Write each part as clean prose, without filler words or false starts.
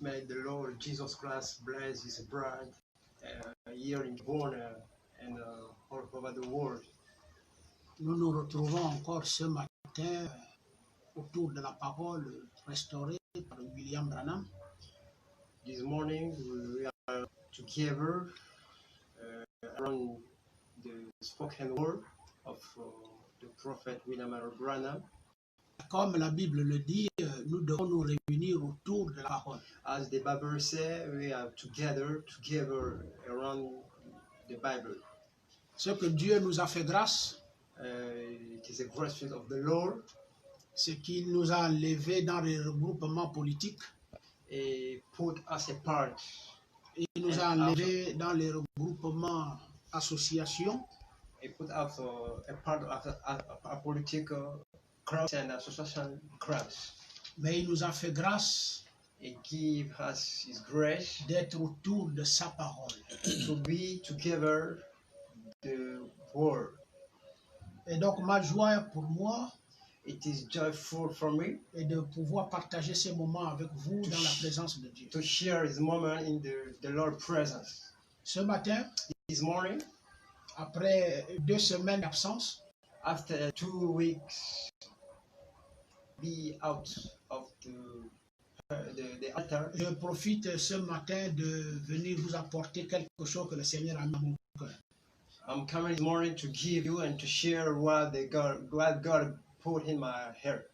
May the Lord Jesus Christ bless His bride here in Bonn and all over the world. Nous nous retrouvons encore ce matin autour de la parole restaurée par William Branham. This morning we are together around the spoken word of the prophet William Branham. Comme la Bible le dit, nous devons nous réunir autour de la parole. As the Bible says, we are together around the Bible. Ce que Dieu nous a fait grâce, it is a grace of the Lord. C'est qu'il nous a enlevés dans les regroupements politiques. Et put us apart. Il nous a enlevés dans les regroupements associations. He put us apart of a political crowd and association crowds. Mais il nous a fait grâce. He give us His grace d'être autour de sa parole. To be together the word. Et donc ma joie pour moi, it is joyful for me, et de pouvoir partager ces moments avec vous dans la présence de Dieu. To share this moment in the Lord's presence. Ce matin, this morning, après 2 semaines d'absence, after 2 weeks, be out of the altar. Je profite ce matin de venir vous apporter quelque chose que le Seigneur a mis à mon cœur. I'm coming this morning to give you and to share what God put in my heart.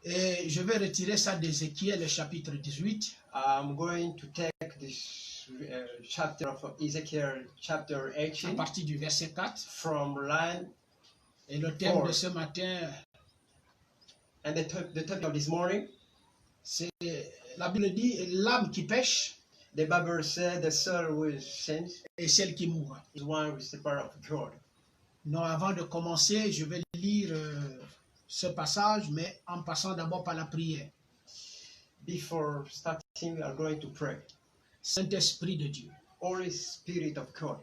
Et je vais retirer ça d'Ézéchiel chapitre 18. I'm going to take this chapter of Ezekiel chapter 18. À partir du verset 4. From line. Et le thème 4. De ce matin. And the topic of this morning. C'est la Bible dit l'âme qui pêche. The Bible said the soul which sins. Et celle qui mourra. Is one with the power of God. Non, avant de commencer, je vais lire ce passage, mais en passant d'abord par la prière. Before starting, we are going to pray. Saint-Esprit de Dieu. Holy Spirit of God.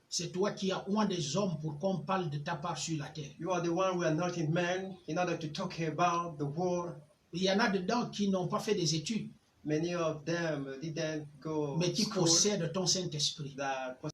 C'est toi qui as oint des hommes pour qu'on parle de ta part sur la terre. You are the one who anointed man in order to talk about the world. Il y en a dedans qui n'ont pas fait des études. Many of them didn't go mais qui possèdent ton Saint-Esprit.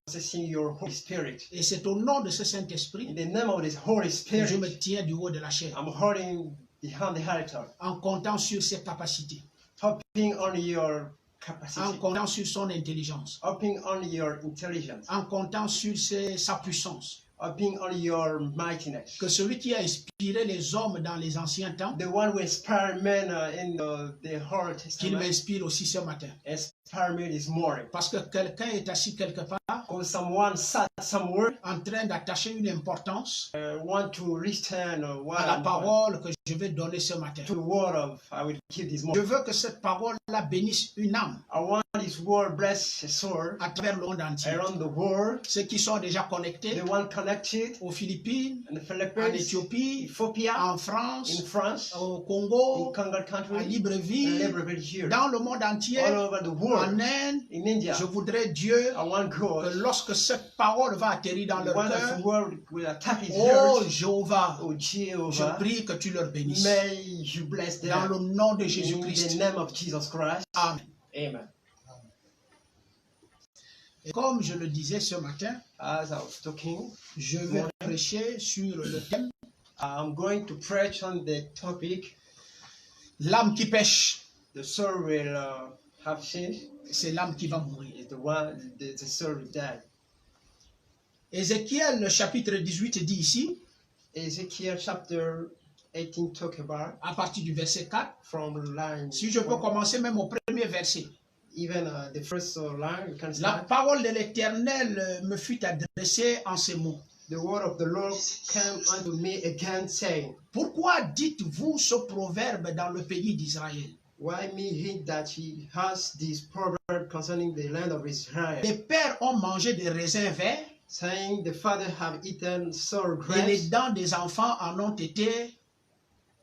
Possessing your Holy Spirit. Et c'est au nom de ce Saint-Esprit in the name of this Holy Spirit, que je me tiens du haut de la chair. I'm holding behind the altar. En comptant sur ses capacités. Hoping on your capacity. En comptant sur son intelligence. Hoping on your intelligence. En comptant sur sa puissance. Hoping on your mightiness. Que celui qui a inspiré les hommes dans les anciens temps, the one who inspired men in the Old Testament, qu'il m'inspire aussi ce matin. Inspire me this morning. Parce que quelqu'un est assis quelque part, someone sat somewhere, en train d'attacher une importance want to listen, à la parole que je vais donner ce matin. To the word of I will give this morning. Je veux que cette parole-là bénisse une âme. I want this word bless a soul à travers le monde entier. Around the world. Ceux qui sont déjà connectés. The one connected. Aux Philippines. In the Philippines. En Éthiopie. Ethiopia. En France. In France. Au Congo. In Congo country. À Libreville. Dans le monde entier. All over the world. En Inde. In India. Je voudrais Dieu. I want God. Que lorsque cette parole va atterrir dans leur cœur. Oh Jéhovah. Oh Jehovah. Je prie que tu leur bénisses. May you bless them. Dans le nom de Jésus-Christ. In the name of Jesus Christ. Amen. Amen. Et comme je le disais ce matin, as I was talking, je vais prêcher sur le thème. I'm going to preach on the topic. L'âme qui pêche. The soul will have sinned. C'est l'âme qui va mourir. Is the one, the soul will die. Ézéchiel, le chapitre 18 dit ici. Ezekiel chapter 18 talk about. À partir du verset 4. From line. Si je peux commencer même au premier verset. Even the first line, you can start. La parole de l'Éternel me fut adressée en ces mots. The word of the Lord came unto me again, saying. Pourquoi dites-vous ce proverbe dans le pays d'Israël? Why me hint that he has this proverb concerning the land of Israel? Les pères ont mangé des raisins verts. Saying the father have eaten sour grapes. Et les dents des enfants en ont été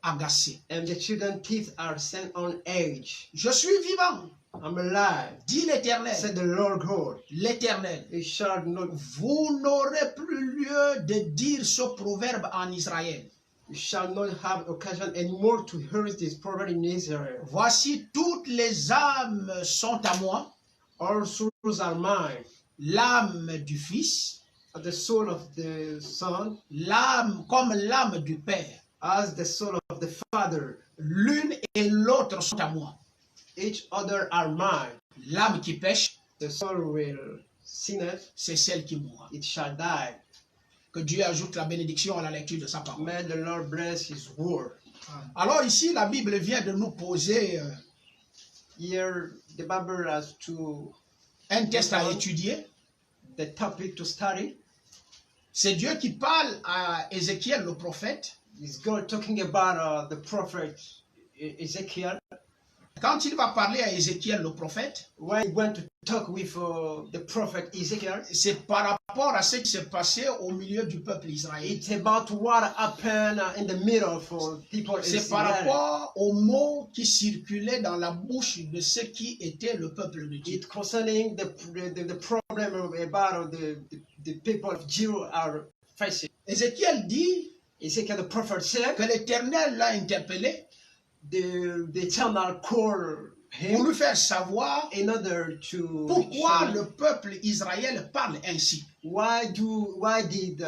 agacées. And the children's teeth are sent on edge. Je suis vivant. I'm alive. Dit l'Éternel. Said the Lord God. L'Éternel. Not... Vous n'aurez plus lieu de dire ce proverbe en Israël. You shall not have occasion anymore to hear this proverb in Israel. Voici, toutes les âmes sont à moi, All souls are mine. l'âme du Fils, The soul of the Son, l'âme comme l'âme du Père. as the soul of the Father. L'une et l'autre sont à moi. Each other are mine. L'âme qui pêche, The soul will sinneth, c'est celle qui mourra. it shall die. Que Dieu ajoute la bénédiction à la lecture de sa parole. May the Lord bless His word. Alors ici, la Bible vient de nous poser Here, the Bible has un test à étudier. the topic to study. C'est Dieu qui parle à Ézéchiel le prophète. Is God talking about the prophet Ezekiel? Quand il va parler à Ézéchiel le prophète, When he went to talk with the prophet Ezekiel, c'est par rapport à ce qui s'est passé au milieu du peuple israélite. it's about what happened in the middle for people C'est par Israel. rapport aux mots qui circulaient dans la bouche de ceux qui étaient le peuple de Dieu. It concerning the problem about the people of Jew are facing. Ézéchiel dit Ezekiel the prophet said, que l'Éternel l'a interpellé the eternal call pour him lui faire savoir in order to pourquoi le peuple Israël parle ainsi. why did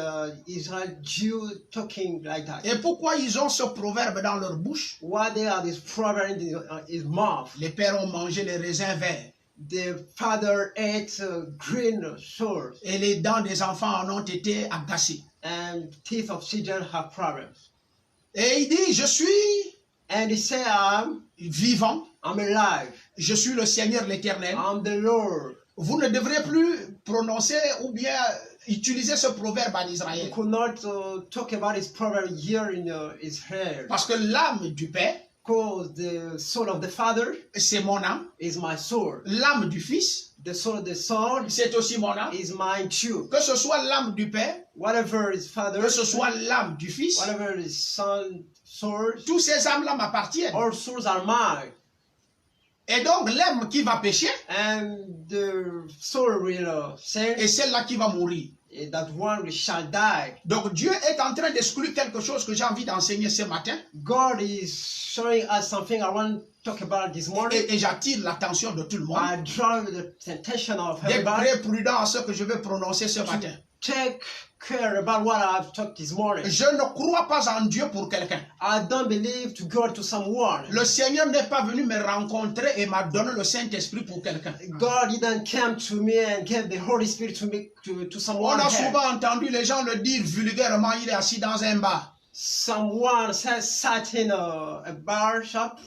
Israel Jew talking like that? Et pourquoi ils ont ce proverbe dans leur bouche. Why they have this proverb in his mouth? Les pères ont mangé les raisins verts The father ate green swords, et les dents des enfants en ont été agacées. and teeth of children have problems. Et il dit, je suis And he said, I'm vivant, alive. je suis le Seigneur l'Éternel. I'm the Lord. Vous ne devrez plus prononcer ou bien utiliser ce proverbe en You Israël. could not talk about his proverb here in Israel. Parce que l'âme du Père, Because the soul of the Father c'est mon âme. is my soul. L'âme du Fils, The soul of the Son c'est aussi mon âme. is mine too. Que ce soit l'âme du Père, Whatever is Father, que ce soit l'âme du Fils, whatever is Son, soul, tous ces âmes-là m'appartiennent. all souls are mine. Et donc l'âme qui va pécher And the soul will sin, est celle-là qui va mourir. that one shall die. Donc Dieu est en train d'exclure quelque chose que j'ai envie d'enseigner ce matin. God is showing us something I want to talk about this morning. Et j'attire l'attention de tout le monde. I draw the attention of D'être everybody. très prudent à ce que je vais prononcer ce matin. Take care about what I've talked this morning. Je ne crois pas en Dieu pour quelqu'un. I don't believe to God to someone. Le Seigneur n'est pas venu me rencontrer et m'a donné le Saint-Esprit pour quelqu'un. God didn't come to me and gave the Holy Spirit to me to On someone a else. souvent entendu les gens le dire vulgairement, il est assis dans un bar. Someone sat in a bar shop,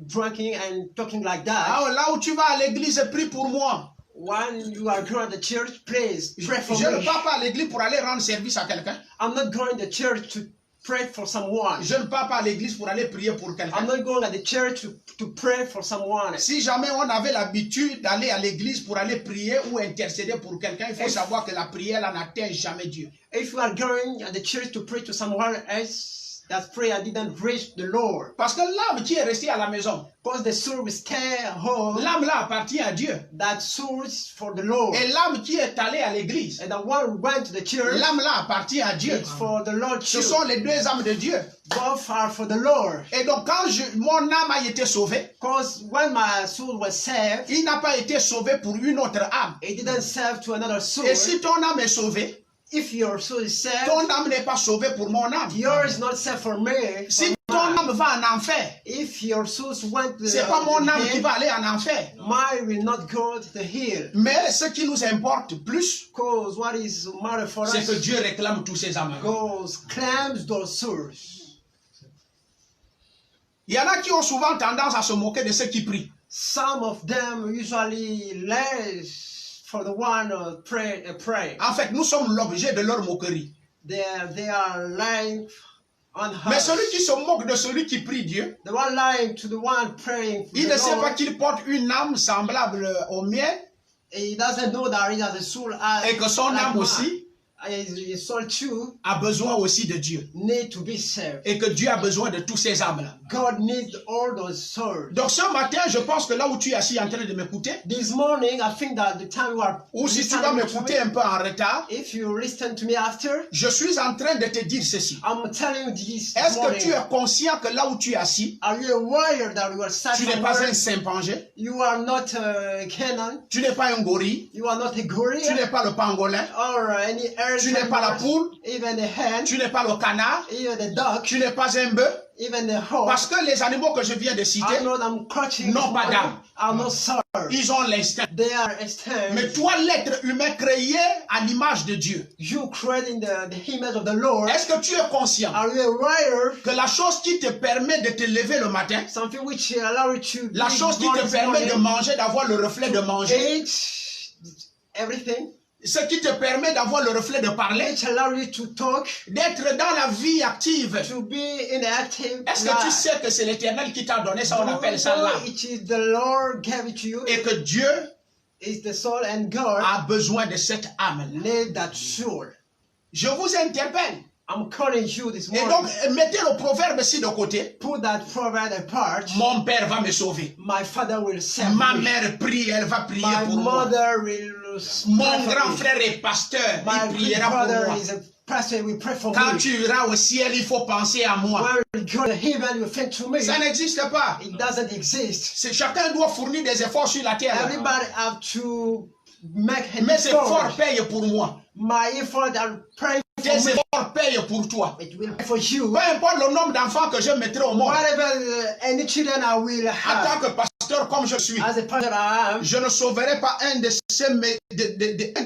drinking and talking like that. Ah, là où tu vas à l'église, prie pour moi. When you are going to church, please Je pray for ne me. pars pas à l'église pour aller rendre service à quelqu'un. I'm not going to church to pray for someone. Je ne pars pas à l'église pour aller prier pour I'm quelqu'un. not going to the church to pray for someone. Si jamais on avait l'habitude d'aller à l'église pour aller prier ou intercéder pour quelqu'un, il faut savoir que la prière là n'atteint jamais Dieu. If you are going at the church to pray to someone else, that prayer didn't reach the Lord. Parce que l'âme qui est restée à la maison, Because the soul will stay home. l'âme là appartient à Dieu. That soul is for the Lord. Et l'âme qui est allée à l'église, And the one who went to the church, l'âme là appartient à Dieu. it's for the Lord Ce too. sont les deux âmes de Dieu. Both are for the Lord. Et donc quand mon âme a été sauvée, Because when my soul was saved, il n'a pas été sauvé pour une autre âme. it didn't save to another soul. Et si ton âme est sauvée, If your soul is saved, ton âme n'est pas sauvée pour mon âme. yours is not saved for me. Si for ton mine. âme va en enfer, If your souls went to c'est pas mon âme qui hell, va aller en enfer. mine will not go to the hill. Mais ce qui nous importe plus, Because what is matter for c'est us, que Dieu réclame tous ces âmes. God claims those souls. Il y en a qui ont souvent tendance à se moquer de ceux qui prient. Some of them usually less for the one pray. En fait, nous sommes l'objet de leur moquerie. They are lying on Mais us. celui qui se moque de celui qui prie Dieu, The one lying to the one praying for il the ne sait pas Lord, qu'il porte une âme semblable au mien he doesn't know that he has a soul as et que son like âme mine. aussi his soul too a besoin aussi de Dieu. need to be saved. Et que Dieu a besoin de tous ces âmes-là. God needs all those souls. Donc ce matin, je pense que là où tu es assis en train de m'écouter, This morning, I think that the time you are ou si tu vas listening to m'écouter un me, peu en retard, if you listen to me after, je suis en train de te dire ceci. I'm telling you this Est-ce que morning. tu es conscient que là où tu es assis, Are you aware that you are sat tu n'es pas un somewhere? chimpanzé, You are not a Canaan. tu n'es pas un gorille, You are not a tu gorilla n'es pas le pangolin, or any earth tu n'es pas la animals, poule, even a hen, tu n'es pas le canard, even a duck, tu n'es pas un bœuf, even a hawk. parce que les animaux que je viens de I citer, know that I'm crouching. Non, this morning, madame. are not sour. ils ont l'instinct. They are extinct. Mais toi, l'être humain créé à l'image de Dieu, You creating the image of the Lord. est-ce que tu es conscient Are you aware? que la chose qui te permet de te lever le matin, Something which allow you to la be chose qui born te this permet de morning, manger, d'avoir le reflet de manger, eat everything, ce qui te permet d'avoir le reflet de parler, which allow you to talk, d'être dans la vie active. to be in the active Est-ce que tu life. sais que c'est l'Éternel qui t'a donné ça, on Do appelle you ça know l'âme. it is the Lord gave it to you. Et que Dieu It's the soul, and God a besoin de cette âme. need that soul. Je vous interpelle. I'm calling you this Et morning. donc, mettez le proverbe ici de côté. Put that proverb apart. Mon père va me sauver. My father will save Ma me. mère prie, elle va prier My pour moi. mother will Mon pray for grand me. frère est pasteur, My il big priera pour brother moi. is a pastor, will pray for Quand me. tu iras au ciel, il faut penser à moi. When we go to heaven, you think to me. Ça n'existe pas. It doesn't exist. Chacun doit fournir des efforts sur la terre. Everybody have to make an Mes efforts effort. payent pour moi. My effort are pray Tes for me. efforts payent pour toi. It will pray for you. Peu importe le nombre d'enfants que je mettrai au monde. Whatever any children I will En tant have, que pasteur comme je suis, as a pastor I am, je ne sauverai pas un de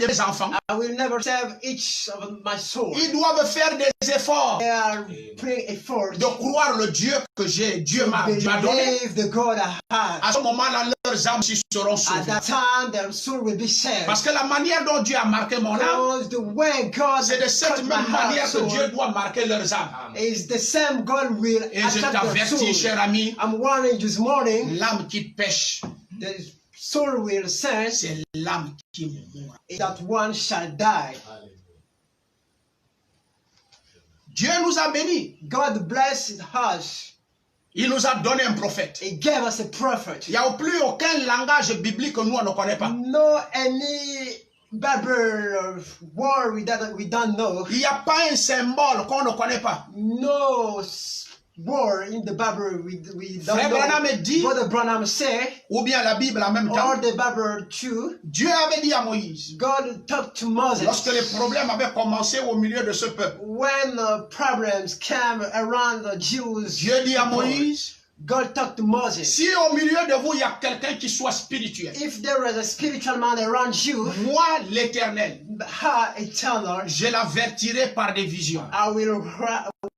mes enfants. I will never save each of my soul. Ils doivent faire des efforts They are praying effort de croire le Dieu que j'ai. Dieu m'a donné. believe the God I have. À ce moment-là, leurs âmes seront At sauvées. that time, their soul will be saved. Parce que la manière dont Dieu a marqué mon âme, Because the way God c'est de cette cut my même manière heart que soul Dieu doit marquer leurs âmes. is the same God will Et je attack their t'avertis, soul. cher ami, I'm warning you this morning, l'âme qui pêche, the soul will sense c'est l'âme qui mourra. that one shall die. Dieu nous a bénis. God blessed us. Il nous a donné un prophète. He gave us a prophet. Il n'y a plus aucun langage biblique que nous on ne connaît pas. No any Bible word we don't know. Il n'y a pas un symbole qu'on ne connaît pas. No word in the Bible we don't Frère know. Branham dit, Brother Branham said, ou bien la Bible en même temps, or the Bible too, Dieu avait dit à Moïse, God talked to Moses. lorsque les problèmes avaient commencé au milieu de ce peuple, When problems came around the Jews, Dieu dit à Moïse, God talked to Moses. si au milieu de vous il y a quelqu'un qui soit spirituel, If there is a spiritual man around you, moi l'Éternel, eternal, je l'avertirai par des visions. I will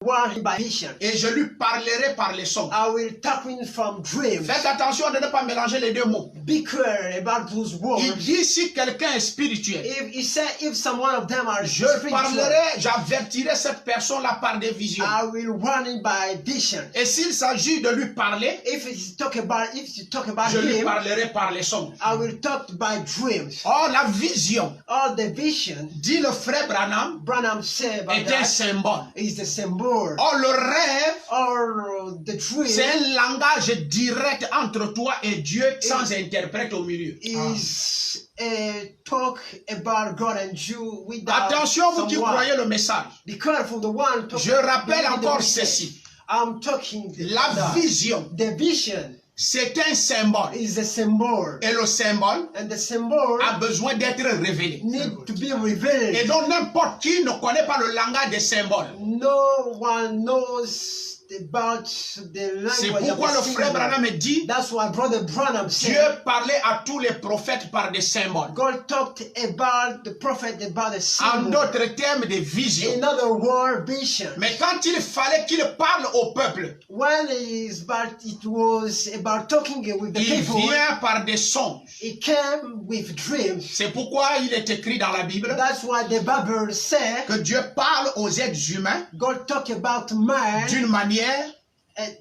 warn him by vision. Et je lui parlerai par les sons. I will talk him from dreams. Faites attention de ne pas mélanger les deux mots. Be clear about those words. Il dit si quelqu'un est spirituel, If he said if some one of them are je spiritual, parlerai, j'avertirai cette personne-là par des visions. I will warn him by vision. Et s'il s'agit de lui parler, If you talk about je lui him, parlerai par les sons. I will talk by dreams. Or, la vision, All the vision, dit le frère Branham, Branham said about est un that, symbole. is the symbol. Or, le rêve, Or the dream c'est un langage direct entre toi et Dieu sans interprète au milieu. is a talk about God and you without Attention, vous qui someone. croyez le message. Be careful, the one talking. Je rappelle the encore message. ceci. I'm talking La vision, the vision c'est un symbole. is a symbol, Et le symbole and the symbol a besoin d'être révélé. need to be Et revealed. donc n'importe qui ne connaît pas le langage des symboles. No one knows about the C'est language of pourquoi the le frère symbol. Branham dit, That's why Brother Branham Dieu said parlait à tous les prophètes par des symboles. God talked about the prophet about the En symbol. d'autres termes, des visions. In other words, vision. Mais quand il fallait qu'il parle au peuple, When it was about talking with the il people, vient par des songes. it came with dreams. C'est pourquoi il est écrit dans la Bible That's why the Bible said que Dieu parle aux êtres humains God talked about man d'une manière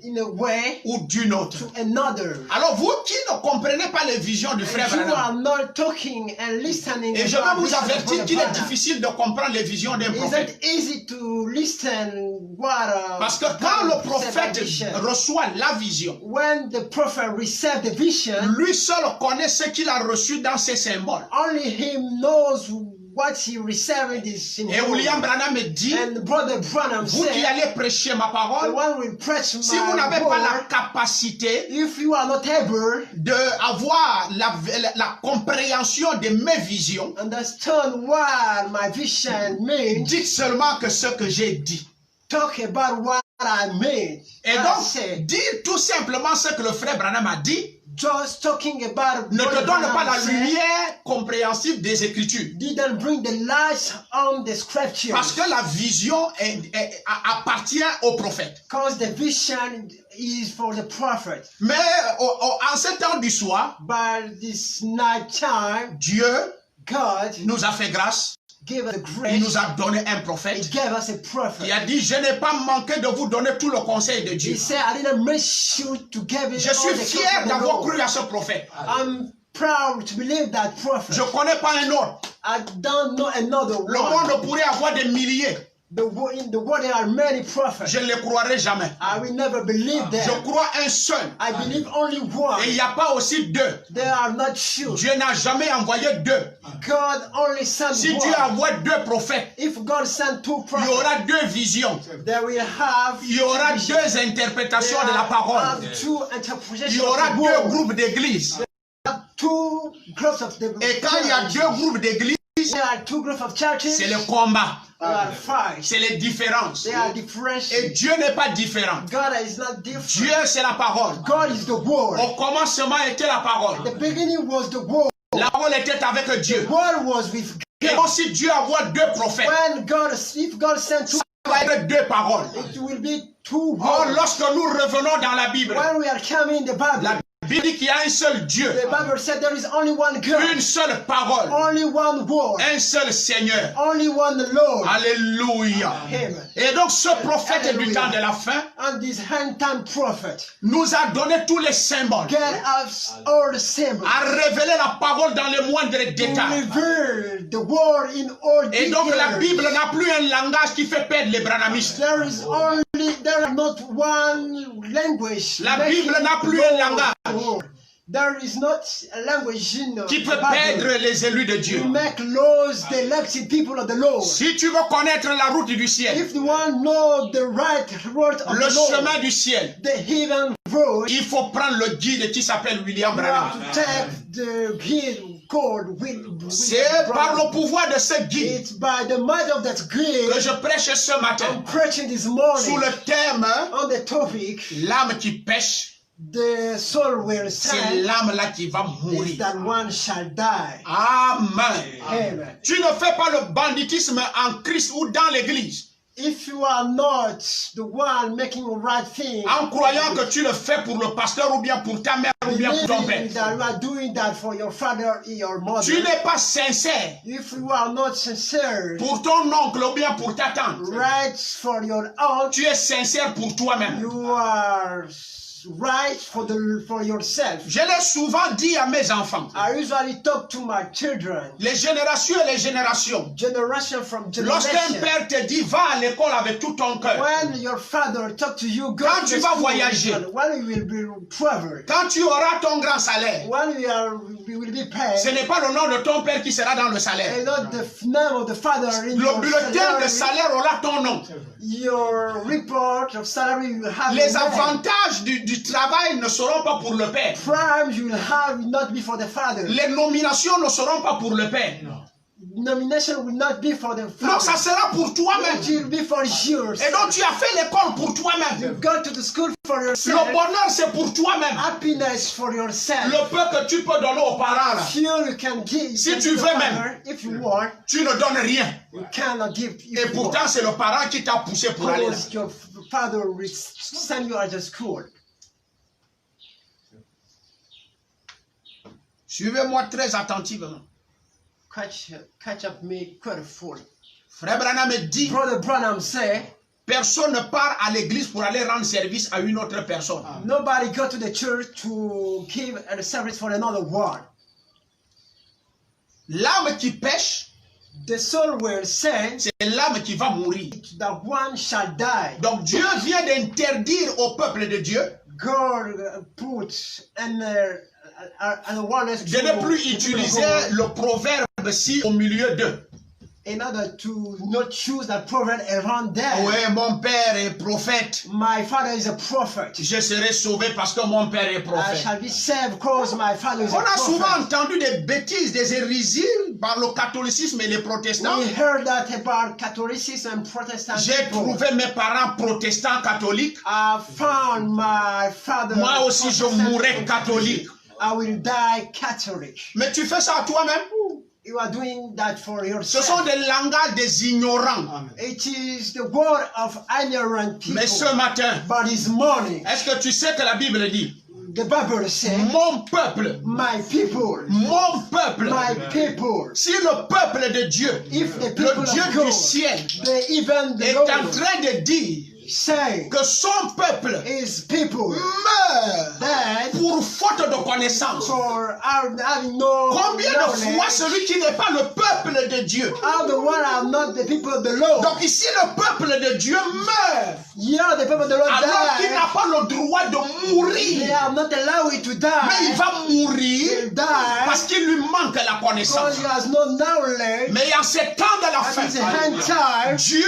in a way ou d'une autre. to another. Alors vous qui ne comprenez pas les visions du frère And you Branham, are not talking and listening. et je vais about vous vision of avertir Brother qu'il est Branham. difficile de comprendre les visions d'un Is prophète. it easy to listen what Parce que quand le prophète reçoit la vision, when the prophet received the vision, lui seul connaît ce qu'il a reçu dans ses symboles. only him knows what he received in this symbol. Et William Branham me dit, And Brother Branham vous qui said, allez prêcher ma the parole, one will preach si vous my n'avez pas la word, capacité if you are not able d'avoir la compréhension de mes visions, understand what my vision means, dites seulement que ce que j'ai dit. talk about what I mean. Et I donc, said, dire tout simplement ce que le frère Branham a dit just talking about ne te Brother donne pas Branham la said, lumière compréhensive des Écritures. didn't bring the light on the scriptures. Parce que la vision appartient au prophète. Because the vision is for the prophet. Mais en ce temps du soir, By this night time, Dieu God nous a fait grâce. gave us a Il grace. nous a donné un He prophète. gave us a prophet. Il a dit, je n'ai pas manqué de vous donner tout le conseil de He Dieu. said, I didn't miss you to give it Je all suis the fier counsel of the d'avoir Lord. cru à ce prophète. I'm proud to believe that prophet. Je ne connais pas un autre. I don't know another Le one. monde pourrait avoir des milliers. In the world there are many prophets. Je ne les croirai jamais. I will never believe Je them. crois un seul. I believe only one. Et il n'y a pas aussi deux. They are not two. Dieu n'a jamais envoyé deux. God only sent Si one. Dieu envoie deux prophètes, If God sent two il y prophets, aura deux visions. they will have Il y aura vision. deux interprétations de la There parole. are two Il interpretations y aura of the deux word. groupes d'églises. Two groups of the Et quand il y a church, deux groupes d'églises, there are two groups of churches. c'est le combat. There are five. C'est les différences. They are Et different. Dieu n'est pas différent. God is not different. Dieu, c'est la parole. God is the word. Au commencement était la parole. The beginning was the word. La parole était avec Dieu. The word was with Et God. donc si Dieu envoie deux prophètes, If God sent two, ça va être deux paroles. it will be two Or, words. lorsque nous revenons dans la Bible, When we are coming in the Bible, la Bible dit qu'il y a un seul Dieu, the Bible said there is only one God, une seule parole, only one word, un seul Seigneur. only one Lord. Alléluia. Amen. Et donc ce prophète du temps de la fin And this hand time prophet nous a donné tous les symboles, get us all the symbols. a révélé la parole dans les moindres To détails. reveal the word in all Et donc la Bible details. n'a plus un langage qui fait perdre les branhamistes. There is not one language. La making Bible n'a plus un langage word. There is not a language in the qui peut Bible perdre les élus de Dieu. to make laws, the elected people of the Lord. Si tu veux connaître la route du ciel, If you want to know the right road of le the Lord, chemin du ciel, the hidden road, il faut prendre le guide qui s'appelle William you Branham. have to take the guide called C'est par le pouvoir de ce guide It's by the might of that que guide je prêche ce matin I'm preaching this sous morning le thème on the topic l'âme qui pêche, the soul will c'est stand l'âme là qui va is mourir. that one shall die. Amen. Amen. Tu ne fais pas le banditisme en Christ ou dans l'église If you are not the one making the right thing, en croyant que tu le fais pour le pasteur ou bien pour ta mère ou bien pour ton père. believing that you are doing that for your father or your mother, Tu n'es pas sincère if you are not sincere, pour ton oncle ou bien pour ta tante. right for your aunt, Tu es sincère pour toi-même. you are right for yourself. Je l'ai souvent dit à mes enfants. I usually talk to my children, Les générations et les générations. generation from Lorsqu'un generation. père te dit va à l'école avec tout ton cœur. When your father talk to you, go Quand to tu the vas school, voyager. when you will be traveling, Quand tu auras ton grand salaire. when we will be paid, Ce n'est pas le nom de ton père qui sera dans le salaire. and not the name of the father in Le your bulletin salary, de salaire aura ton nom. your report of salary you will have Les your name. avantages du travail ne seront pas pour le père. Primes you will have will not be for the father. Les nominations ne seront pas pour le père. Nomination will not be for the Non, father. ça sera pour toi-même. It will be for yours. Et donc tu as fait l'école pour toi-même. Go to the school for Le yourself. bonheur c'est pour toi-même. Happiness for yourself. Le peu que tu peux donner aux parents là, Fuel you can give. Si to tu the veux father, if you want, tu ne donnes rien. you cannot give. If Et you pourtant c'est le parent qui t'a poussé pour want. aller là. Because your father will send you at the school. Suivez-moi très attentivement. Catch up me carefully. Frère Branham me dit, Brother Branham said, personne ne part à l'église pour aller rendre service à une autre personne. Nobody go to the church to give a service for another one. L'âme qui pêche, The soul will sin, c'est l'âme qui va mourir. that one shall die. Donc Dieu vient d'interdire au peuple de Dieu God put and one de ne plus utiliser le proverbe si au milieu d'eux. in order to not choose that prophet around them. Oui, mon père est prophète. My father is a prophet. Je serai sauvé parce que mon père est I prophète. shall be saved because my father is a On a souvent prophet. entendu des bêtises, des hérésies par le catholicisme et les protestants. We heard that about Catholicism and Protestant J'ai people. trouvé mes parents protestants catholiques. I found my father. Moi aussi, je Protestant mourrai and catholique. I will die Catholic. Mais tu fais ça à toi-même. You are doing that for Ce yourself. sont des langages des ignorants. It is the word of ignorant people. Mais ce matin, But this morning, est-ce que tu sais que la Bible dit the Bible says, mon peuple, my people, mon peuple. my people. Si le peuple de Dieu, If the people le Dieu of God, du ciel, even the est Lord, en train de dire say que son peuple his people meurt that pour faute de connaissance. for having no Combien de fois knowledge, celui qui n'est pas le peuple de Dieu? how the one are not the people of the Lord. Donc ici le peuple de Dieu meurt Yeah, the people of the Lord alors qu'il die. n'a pas le droit de They mourir. are not allowed to Mais il die. va mourir He'll die parce qu'il lui manque la connaissance. because he has no knowledge. Mais en ces temps de la At his fin, hand time, Dieu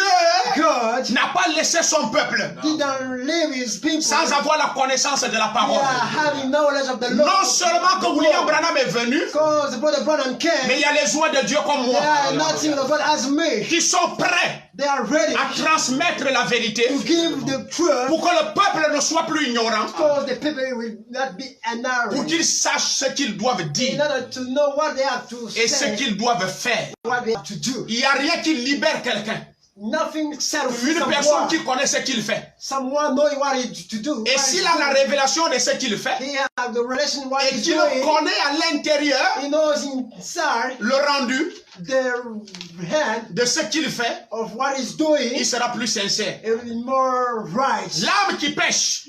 God n'a pas laissé son peuple didn't leave his people. sans avoir la connaissance de la They parole. are having knowledge of the Lord. Non seulement que William Branham est venu, Because the brother Branham mais came, il y a les oies de Dieu comme they moi are nothing of God as me. qui sont prêts They are ready à transmettre la vérité to give the truth pour que le peuple ne soit plus ignorant, because the people will not be pour ignorant. qu'ils sachent ce qu'ils doivent In dire order to know what they have to et ce say, qu'ils doivent faire. what they have to do. Il n'y a rien qui libère quelqu'un. Nothing said of Une personne qui connaît ce qu'il fait. someone knowing what he to do. Et what s'il he's a la doing. révélation de ce qu'il fait, He has the relation what et he's qu'il doing. connaît à l'intérieur He knows inside le rendu the hand de ce qu'il fait, of what he's doing. il sera plus sincère. It will be more right. L'âme qui pêche,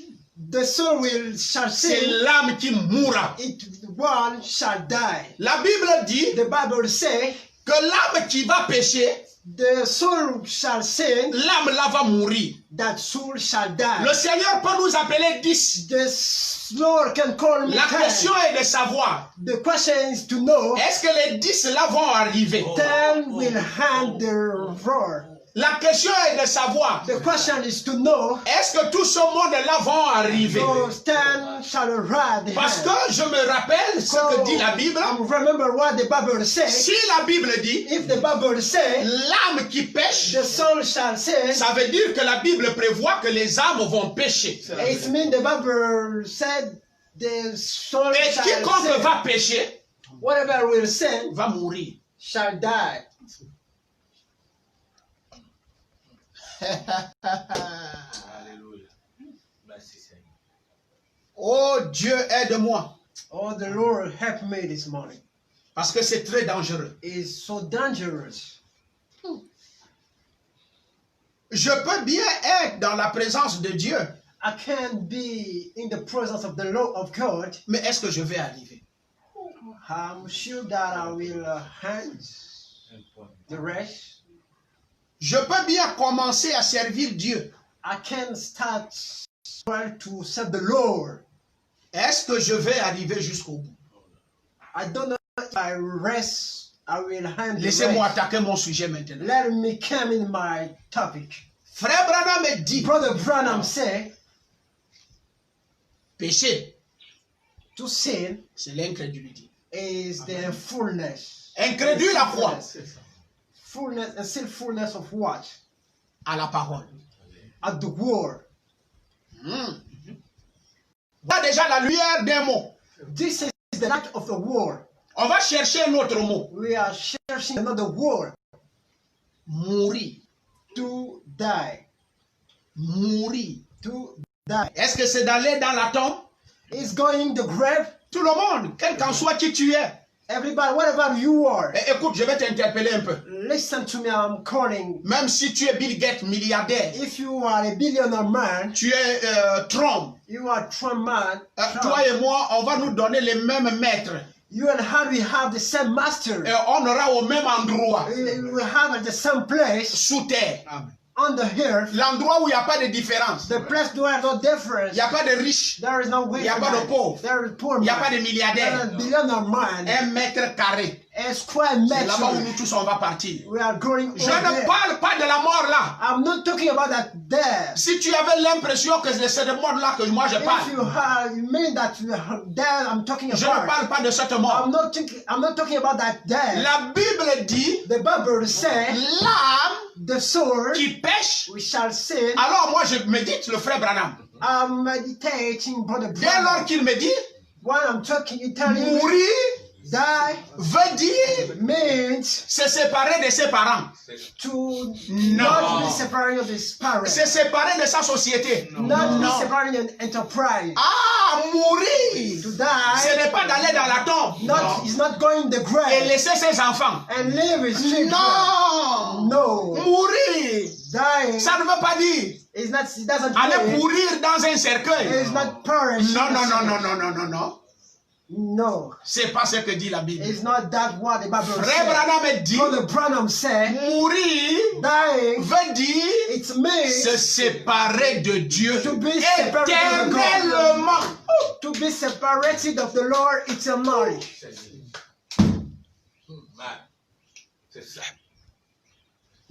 The soul shall c'est sin. l'âme qui mourra. It one shall die. La Bible dit The Bible says que l'âme qui va pécher, the soul shall sin. l'âme là va mourir. That soul shall die. Le Seigneur peut nous appeler 10. The Lord can call me La 10. question est de savoir, The question is to know. est-ce que les 10 là vont arriver? 10 will hand the roar. La question est de savoir, The question is to know. est-ce que tout ce monde-là vont arriver? Those 10 shall ride the Parce hand. que je me rappelle ce que dit la Bible. Remember what the Bible says. Si la Bible dit, If the Bible says l'âme qui pêche, the soul shall sin, ça veut dire que la Bible prévoit que les âmes vont pécher. it means the Bible said the soul Et shall quiconque sin. va pécher, Whatever will sin va mourir. shall die. Alléluia. Merci Seigneur. Oh Dieu, aide-moi. Oh, the Lord help me this morning. Parce que c'est très dangereux. It's so dangerous. Je peux bien être dans la présence de Dieu, I can't be in the presence of the Lord of God. mais est-ce que je vais arriver? I'm sure that I will hand the rest. Je peux bien commencer à servir Dieu. I can start trying to serve the Lord. Est-ce que je vais arriver jusqu'au bout? I don't know if I rest. I will hand the Laissez-moi rest. attaquer mon sujet maintenant. Let me come in my topic. Frère Branham dit, Brother Branham said, péché, to sin c'est l'incrédulité. is the fullness. Incrédule à quoi? Fullness and still fullness of what? À la parole. At the word. Voilà déjà la lumière d'un mot. This is the light of the word. On va chercher un autre mot. We are searching another word. Mourir. To die. Mourir. To die. Est-ce que c'est d'aller dans la tombe? Is going the grave. Tout le monde, quel qu'en soit qui tu es. Everybody, whatever you are, Écoute, je vais t'interpeller un peu. listen to me, I'm calling. Même si tu es Bill Gates milliardaire, If you are a billionaire man, tu es Trump, you are Trump man, toi et moi, on va nous donner les mêmes maîtres. you and Harry have the same master. Et on aura au même endroit, We will have at the same place sous terre. on the earth. L'endroit où il n'y a pas de différence. The place where no Il difference. n'y a pas de riches, There is no il n'y a pas de way. pauvres, There is poor il n'y a pas man. de There is milliardaires. billionaire man. 1 mètre carré. A square C'est là-bas où meter. nous tous on va partir. We are going Je over ne there. parle pas de la mort là. I'm not talking about that death. Si tu avais l'impression que c'est de mort là que moi je If parle, you mean that death I'm talking je ne about. parle pas de cette mort. I'm not talking about that death. La Bible dit, The Bible says l'âme the soul qui pêche. we shall sin. Alors moi je médite le frère Branham. I'm meditating, brother. Dès lors qu'il me dit, When I'm talking, you tell me mourir die veut dire means se séparer de ses parents, to No. not be separated of his parents, se séparer de sa société. not be separated in enterprise. Ah, mourir, To ce die, n'est pas d'aller dans la tombe he's not going the et grave laisser ses enfants. and leave his children. Non, No, mourir, dying ça ne veut pas dire is not. It doesn't aller mean pourrir dans un cercueil. it's not perish. Non, non, non, non, non, non, non, non. No, C'est pas ce que dit la Bible. it's not that what the Bible Frère says. Branham dit, Brother Branham said, mourir dying, veut dire it means se séparer de Dieu To be separated from God. éternellement. to be separated of the Lord eternally. C'est ça.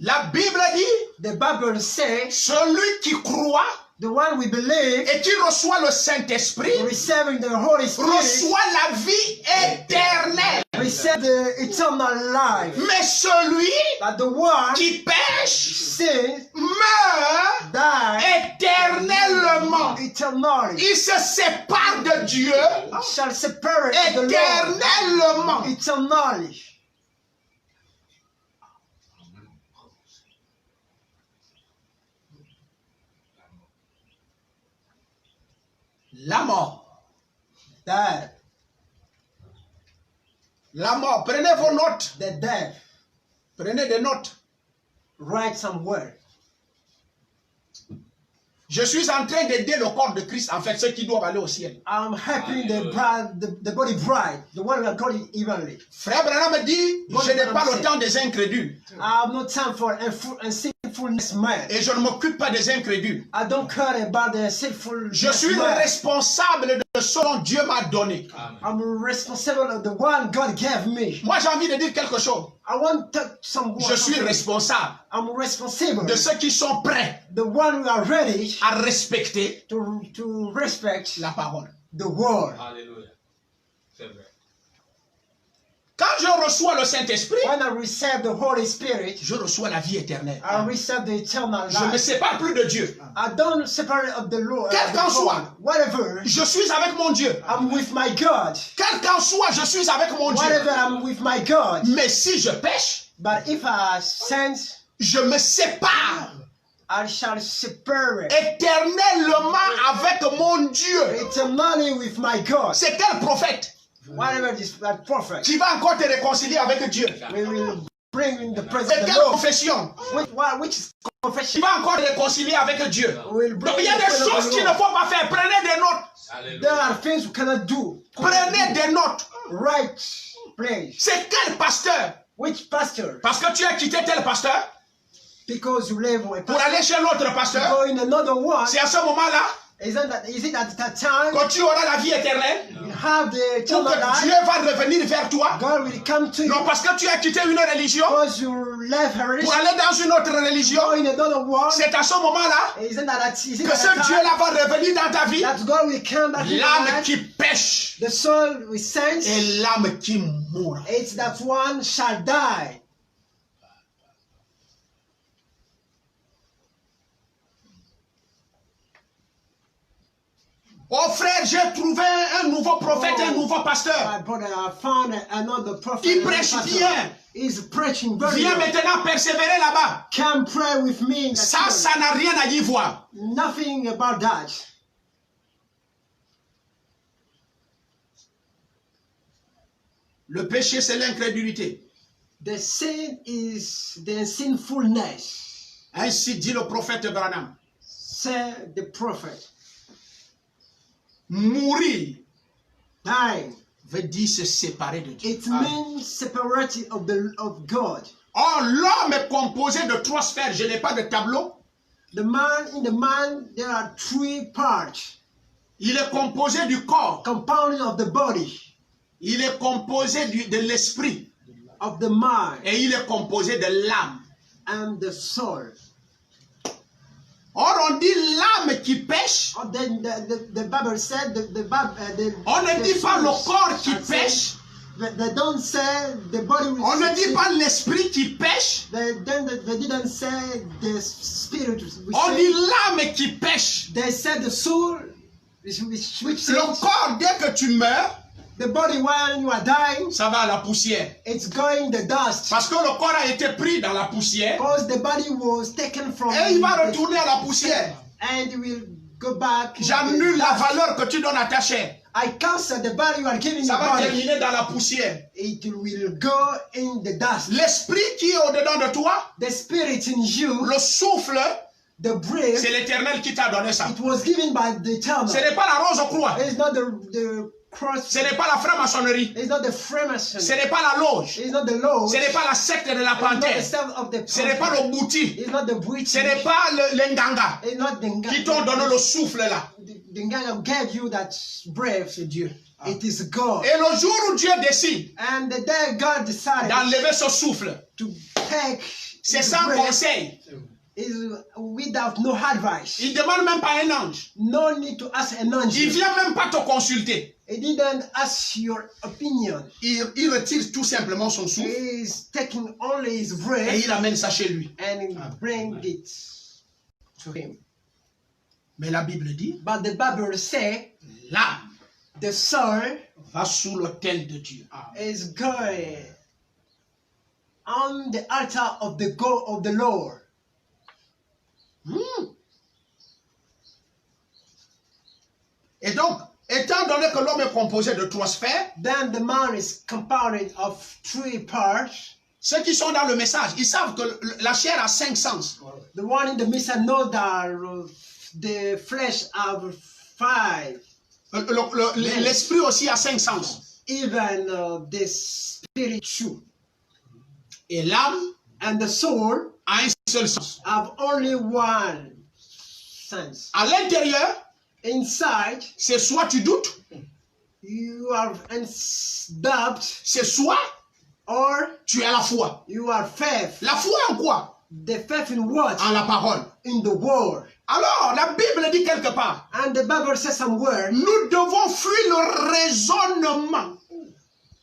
La Bible dit, The Bible says, celui qui croit the one we believe, et qui reçoit le Saint-Esprit receiving the Holy Spirit, reçoit la vie éternelle. receive the eternal life. Mais celui But the one qui pêche sins, meurt die éternellement. eternally, Il se sépare de Dieu shall separate from the Lord éternellement. eternally. La mort. Death, La mort. Prenez vos notes. the death, Prenez des notes. write somewhere. Je suis en train d'aider le corps de Christ, en fait, ceux qui doivent aller au ciel. I'm helping the bride, the body bride, the one that got it evenly. Frère Branham dit, je n'ai pas le temps des incrédules. I have no time for a sinfulness man. Et je ne m'occupe pas des incrédules. I don't care about the sinful Je suis man. responsable de ce dont Dieu m'a donné. I'm responsible of the one God gave me. Moi, j'ai envie de dire quelque chose. I want to some Je suis responsable I'm responsible. de ceux qui sont prêts The one who are ready à respecter to respect la parole. the word. Alléluia. C'est vrai. Quand je reçois le Saint-Esprit, When I receive the Holy Spirit, je reçois la vie éternelle. I receive the eternal Je ne me life. sépare plus de Dieu. I don't separate of the Lord. Quel qu'en soit. Whatever, Je suis avec mon Dieu. I'm with my God. Quel qu'en soit, je suis avec mon Dieu. Whatever, I'm with my God. Mais si je pêche, But if I sin, je me sépare I shall separate éternellement avec mon Dieu. eternally with my God. C'est quel prophète Whatever this that prophet, qui va encore te réconcilier avec Dieu? we will bring in the presence C'est of the quelle Lord. confession Which is qui confession? va encore te réconcilier avec Dieu? We'll bring Donc il y in a the des presence choses of the qu'il ne Lord. faut pas faire. Prenez des notes. There Alléluia. are things we cannot do. Prenez des notes. Right place. C'est quel pasteur? Which pastor? Parce que tu as quitté tel pasteur Because you live with pour aller chez l'autre pasteur. go in another one. C'est à ce moment-là Is it at that time que tu auras la vie éternelle. you have the Ou eternal que Dieu life? va revenir vers toi. God will come to you Non, parce que tu as quitté une religion because you left her pour aller dans une autre religion. go in another one. C'est à ce moment-là Isn't that is it que at ce that time Dieu-là va revenir dans ta vie. that God will come back in your L'âme life? qui pêche The soul will sense. et l'âme qui mourra. It's that one shall die. Oh frère, j'ai trouvé un nouveau prophète, un nouveau pasteur. My brother, I found another prophet. Il another prêche pastor. bien. He's preaching very Viens well. maintenant persévérer là-bas. Come pray with me. In that Ça, church. ça n'a rien à y voir. Nothing about that. Le péché, c'est l'incrédulité. The sin is the sinfulness, Ainsi dit le prophète Branham. said the prophet. Mourir Dying, veut dire se séparer de Dieu. it means separating of God. Or, l'homme est composé de 3 sphères. Je n'ai pas de tableau. In the man, there are 3 parts Il est composé du corps. compounded of the body, Il est composé de l'esprit. of the mind, Et il est composé de l'âme. and the soul. Or, on dit l'âme qui pêche. Oh, then the Bible said On ne dit pas le corps qui are saying- pêche. They don't say the body. On ne dit pas l'esprit qui pêche. They didn't say the spirit. On dit l'âme qui pêche. They said the soul, which Le says corps, dès que tu meurs, the body when you are dying, ça va à la poussière. it's going the dust. Parce que le corps a été pris dans la poussière. Because the body was taken from Et il va the- retourner à la poussière. and it will go back. J'annule la valeur que tu donnes à ta chair. I cancel the body you are giving Ça your va body. terminer dans la poussière. It will go in the dust. L'esprit qui est au-dedans de toi, The spirit in you, le souffle, the breath, c'est l'Éternel qui t'a donné ça. it was given by the eternal. Ce n'est pas la rose croix. It's not the cross. Ce n'est pas la franc-maçonnerie. It's not the Freemason. Ce n'est pas la loge. It's not the Lord. Ce n'est pas la secte de la It's not the panthère. self of the Ce n'est pas le bouti. It's not the British. Ce n'est pas l'enganga It's not the qui t'ont donné le souffle là. The guy who gave you that breath. C'est Dieu. It is God. Et le jour où Dieu décide And the day God decided d'enlever ce souffle, to take c'est his sans breath conseil. is without no advice. Il ne demande même pas un ange. No need to ask an Il angel. vient même pas te consulter. He didn't ask your opinion. Il retire tout simplement son souffle He is taking only his et breath il amène ça chez lui. and he bring it to him. Mais la Bible dit, But the Bible say l'âme the soul va sous l'autel de Dieu. is going on the altar of the God of the Lord. Et donc, étant donné que l'homme est composé de 3 sphères, Then the man is compounded of 3 parts. ceux qui sont dans le message, ils savent que la chair a 5 sens. The one in the midst know that the flesh have 5. L'esprit aussi a 5 sens. Even the spirit too. Et l'âme And the soul a un seul sens. have only one sense. À l'intérieur, Inside, c'est soit tu doutes, you are doubt c'est soit or tu as la foi. you are faith. La foi en quoi? The faith in what? En la parole. In the word. Alors, la Bible dit quelque part, And the Bible says some word. nous devons fuir le raisonnement.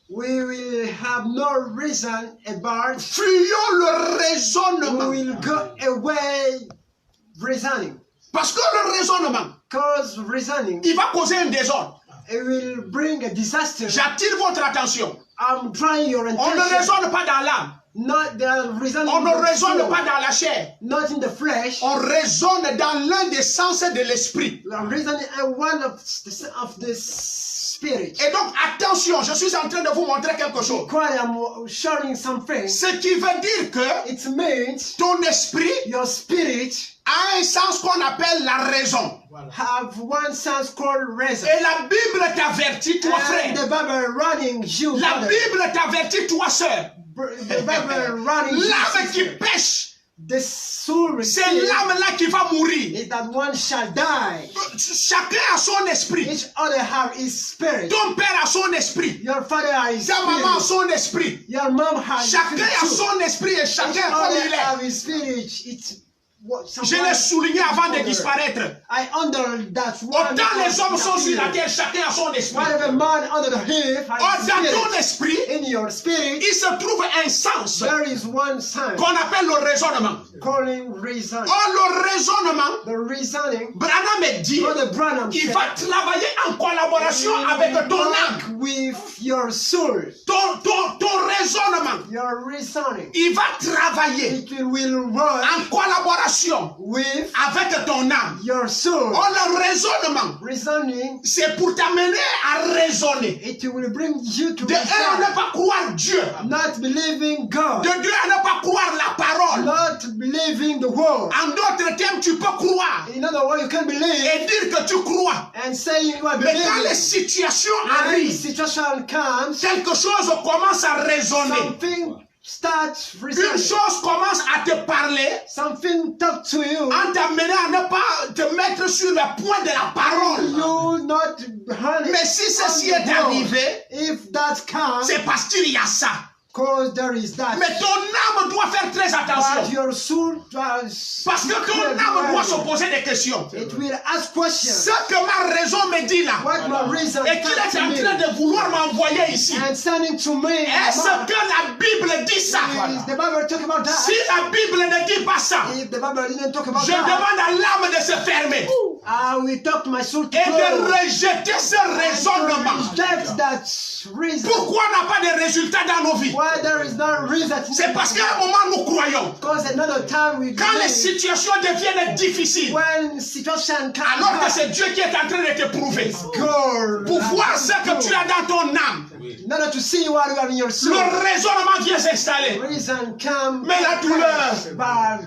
We will have no reason about. Fuyons le We raisonnement. will go away reasoning. Parce que le raisonnement, Because reasoning, il va causer un désordre. it will bring a disaster. J'attire votre attention. I'm trying your On ne attention. raisonne pas dans l'âme. Not the reasoning. On ne in the raisonne soul, pas dans la chair. not in the flesh. On raisonne dans l'un des sens de l'esprit. We are reasoning one of the spirit. Et donc, attention, je suis en train de vous montrer quelque chose. Quite I'm showing something. Ce qui veut dire que It means ton esprit your spirit a un sens qu'on appelle la raison. have one sense called reason. Et la Bible t'avertit, toi And frère. the Bible running you. La brother. Bible t'avertit, toi sœur. The Bible running you. L'âme qui sister. pêche, The soul c'est spirit l'âme-là qui va mourir. is that one shall die. Chacun a son esprit. Each other have his spirit. Ton père a son esprit. Your father has his Ta maman a spirit. son esprit. Your mom has his Chacun spirit a too. son esprit et Each chacun comme other il est. have his spirit. It's what Je l'ai souligné avant de disparaître. I under that one. Autant les hommes sont sur la terre, chacun a son esprit. Whatever man under the hill Or, has dans his ton spirit. esprit, In your spirit, il se trouve un sens there is one sign qu'on appelle le raisonnement. calling reason. Or, le raisonnement, The reasoning, Branham est dit, Brother Branham il said, va travailler en collaboration avec ton âme. work with your soul, Ton raisonnement, your reasoning. il va travailler It will work en collaboration situation with avec ton âme. your soul. Oh, le raisonnement, Reasoning, c'est pour t'amener à raisonner. it will bring you to De un, à ne reason. pas croire Dieu. Not believing God. De deux, à ne pas croire la parole. Not believing the word. En d'autres termes, tu peux croire In other words, you can believe et dire que tu crois. and saying you are Mais quand les believing. situations When the arrivent, situation comes, quelque chose commence à résonner. something starts Une reasoning. chose commence à te parler, Something talk to you. en t'amenant à ne pas te mettre sur le point de la parole. You not honey. Mais si ceci est arrivé, If that comes, c'est parce qu'il y a ça. cause there is that. Mais ton âme doit faire très But attention. your soul does. Parce que ton âme doit se poser des questions. It will ask questions. Ce que ma raison me dit là, What my reason et qu'il est tells en me train de vouloir m'envoyer ici, and sending to me. est-ce que la Bible dit ça? Is the Bible talk about that? Si la Bible ne dit pas ça, If the Bible didn't talk about je that, demande à l'âme de se fermer I will talk to my soul to et de close. rejeter ce raisonnement. Reject that reason. Pourquoi on n'a pas de résultats dans nos vies? Why there is no reason? C'est parce qu'à un moment nous croyons. Because another time we Quand les believe situations deviennent difficiles, when situation comes alors que up, c'est Dieu qui est en train de te prouver, God, pour voir ce que tu as dans ton âme, in order to see what you have in your soul, le raisonnement vient s'installer. reason come. Mais la douleur,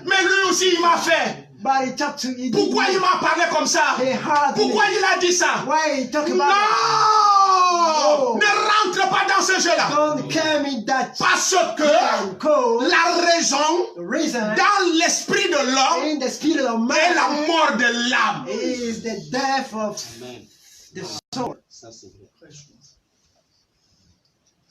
mais lui aussi il m'a fait. But he talked to you. Pourquoi il m'a parlé comme ça? He heard Pourquoi me. il a dit ça? Why he talk about Non! No. Ne rentre pas dans ce jeu-là. don't come in that Parce que cause la raison reason dans l'esprit de l'homme in the spirit of est la man mort de l'âme. is the death of the soul.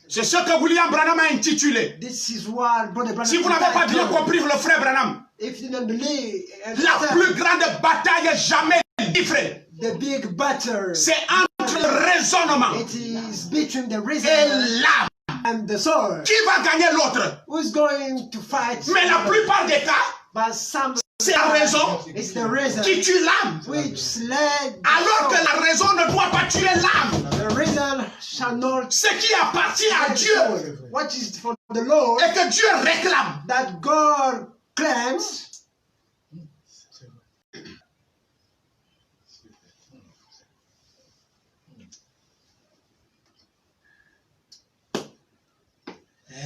C'est ce que William Branham a intitulé. This is what Brother Branham Si vous n'avez pas bien compris le frère Branham, if you didn't believe la plus grande bataille jamais livrée, the big battle, c'est entre le raisonnement it is between the reason et l'âme. and the soul. Qui va gagner l'autre? Who's going to fight? Mais la plupart des cas, But some c'est la raison it's the reason qui tue l'âme. which led the Alors que soul. la raison ne doit pas tuer l'âme. The reason shall not Ce qui appartient à Dieu what is for the Lord et que Dieu réclame. that God claims.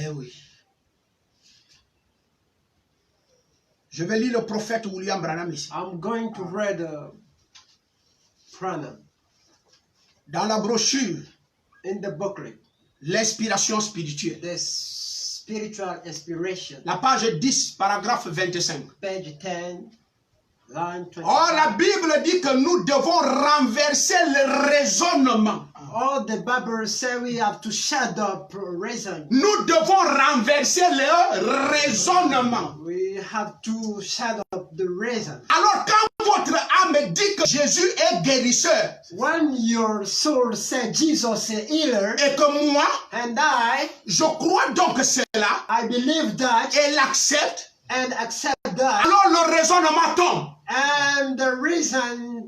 Eh oui. Je vais lire le prophète William Branham ici. I'm going to read Branham Dans la brochure, in the booklet, l'inspiration spirituelle. the spiritual inspiration, La page 10, paragraphe 25. page 10, line 20. Or, la Bible dit que nous devons renverser le raisonnement. All the Bible say we have to shut up reason. Nous devons renverser le raisonnement. We have to shut up the reason. Alors, quand votre âme dit que Jésus est guérisseur When your soul said Jesus is healer, et que moi, and je crois donc cela I believe that et l'accepte, and accept that, alors le raisonnement tombe. and the reason.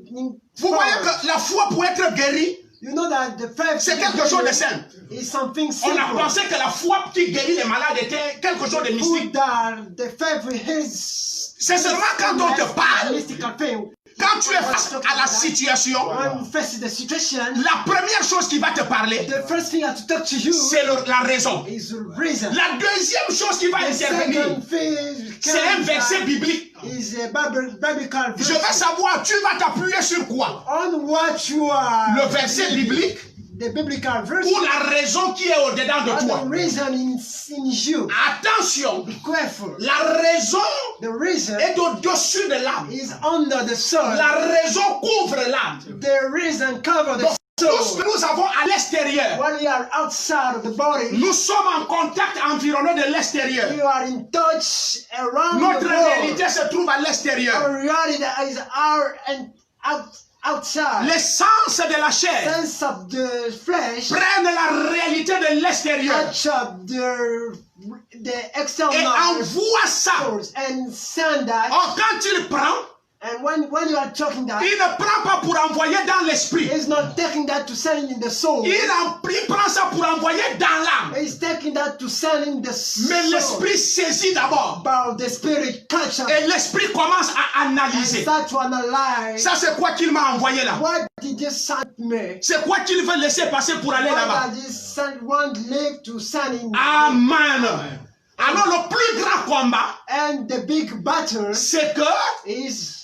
Vous voyez que la foi pour être guérie, You know that the faith c'est quelque chose de simple. is something On a simple. pensé que la foi qui guérit les malades était quelque chose de mystique. Put that the faith is. C'est seulement quand on te parle, mystical thing. quand tu es face à la situation, When you face the situation, la première chose qui va te parler, the first thing I have to talk to you c'est la raison. is reason. La deuxième chose qui va The intervenir, second thing c'est un verset biblique. is a biblical Je veux verse. savoir, tu vas t'appuyer sur quoi? On what you are. Le verset biblique The biblical verse. ou la raison qui est au-dedans de or toi? the reason in you. Attention, Be careful. la raison The reason est au-dessus de l'âme. is under the soul. La raison couvre l'âme. The reason cover the Donc, tout ce soul. que nous avons à l'extérieur, When you are outside of the body, nous sommes en contact environné de l'extérieur. you are in touch around Notre the world. réalité se trouve à l'extérieur. Our reality is our and outside. L'essence de la chair Sense of the flesh prennent la réalité de l'extérieur touch up the et external envoie ça. source and send that. Or, quand il prend, And when you are talking that, il ne prend pas pour envoyer dans l'esprit. he's not taking that to send in the soul. Il prend ça pour envoyer dans l'âme. He's taking that to send in the soul. Mais l'esprit saisit d'abord. But the spirit catches. Et l'esprit commence à And analyser. start to analyze. Ça, c'est quoi qu'il m'a envoyé là? What did this send me? C'est quoi qu'il veut laisser passer pour aller là-bas? What does this send one live to send in? Amen. Alors, le plus grand combat, And the big battle c'est que is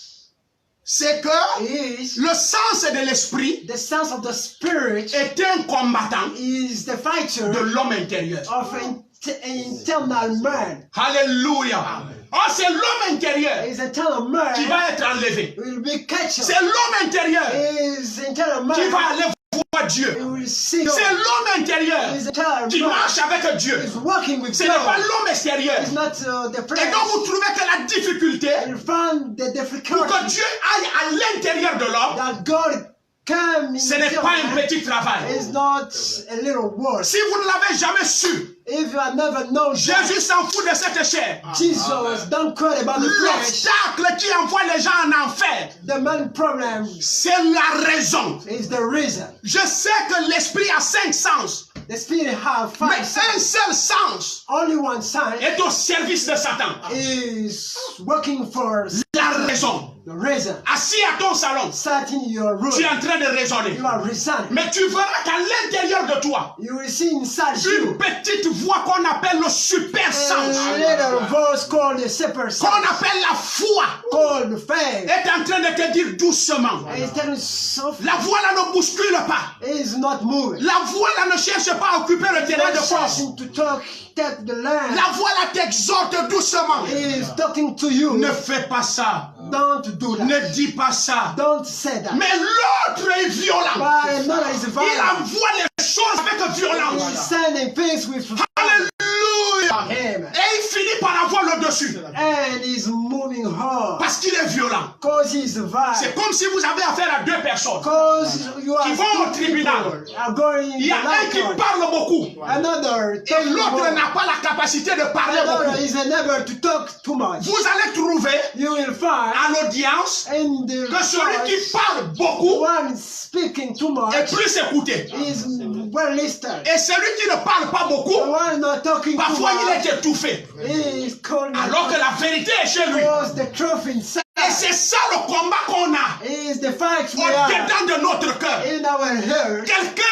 le sens de l'esprit the sense of the spirit est un combattant is the fighter de l'homme intérieur. of an internal man. Alléluia. Oh, c'est l'homme intérieur His internal man qui va être enlevé. will be captured. C'est l'homme intérieur His internal man qui va aller voir Dieu. will see C'est God. l'homme intérieur His internal qui man marche avec Dieu. is working with Ce n'est pas God. l'homme extérieur. It's not the Et flesh. donc vous trouvez que la difficulté You find the pour que difficulty Dieu aille à l'intérieur de l'homme, that God come in ce n'est your pas un man petit travail. is not a little word. Si vous ne l'avez jamais su, If you have never known that, Jésus s'en fout de cette chair. Jesus don't care about the flesh. L'obstacle qui envoie les gens en enfer, The main problem c'est la raison. is the reason. Je sais que l'esprit a 5 sens, The spirit have mais five un senses. seul sens Only one sign est au service de Satan. is working for La raison. the reason. Assis à ton salon, Sat in your room. tu es en train de raisonner. You are resigning. Mais tu verras qu'à l'intérieur de toi, You will see inside une you petite voix qu'on appelle le super sens, a little voice called the super qu'on sense, appelle la foi, called faith. est en train de te dire doucement. And it's telling you softly. La voix là ne bouscule pas. Is not moving. La voix là ne cherche pas à occuper le terrain de Not force. starting to talk, take the land. La voix là t'exhorte doucement. Is talking to you. Ne fais pas ça. Don't do that. Ne dis pas ça. Don't say that. Mais l'autre est violent. But another is Il violent. envoie les choses avec violence. He's sending things with Alléluia. him. Et il finit par avoir le dessus. And he's moving hard. Parce qu'il est violent. Because he's C'est violent. comme si vous avez affaire à 2 personnes. Because you are Qui vont au two tribunal. people are going Il y a un qui parle beaucoup. Another Et talking l'autre more. n'a pas la capacité de parler Another beaucoup. is unable to talk too much. Vous allez trouver You will find à l'audience in the que celui qui church, parle beaucoup one speaking too est much plus écouté. is well listened. Et celui qui ne parle pas The beaucoup, one not talking too parfois il much est étouffé. is called Alors que la vérité est chez lui. because the truth inside Et c'est ça le combat qu'on a is the fact we are au-dedans de notre cœur. in our heart. Quelqu'un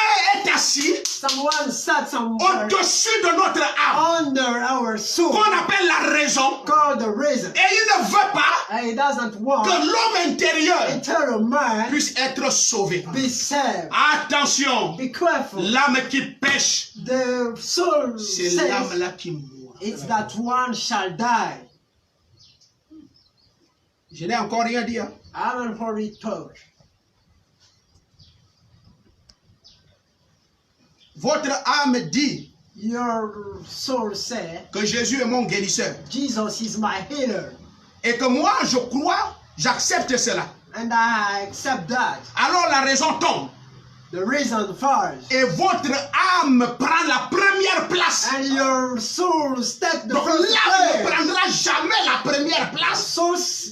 est assis Someone sat somewhere au-dessus de notre âme, under our soul qu'on appelle la raison. called the reason. Et il ne veut pas And he doesn't want que l'homme intérieur eternal man puisse être sauvé. be saved. Attention, Be careful. l'âme qui pêche, The soul c'est says l'âme-là qui mourra. it's that one shall die. Je n'ai encore rien dit. Hein? I haven't heard it talk. Votre âme dit Your soul said, que Jésus est mon guérisseur. Jesus is my healer. Et que moi, je crois, j'accepte cela. And I accept that. Alors la raison tombe. The reason falls. Et votre âme prend la première place. And your soul take the Donc first l'âme ne place. prendra jamais la première place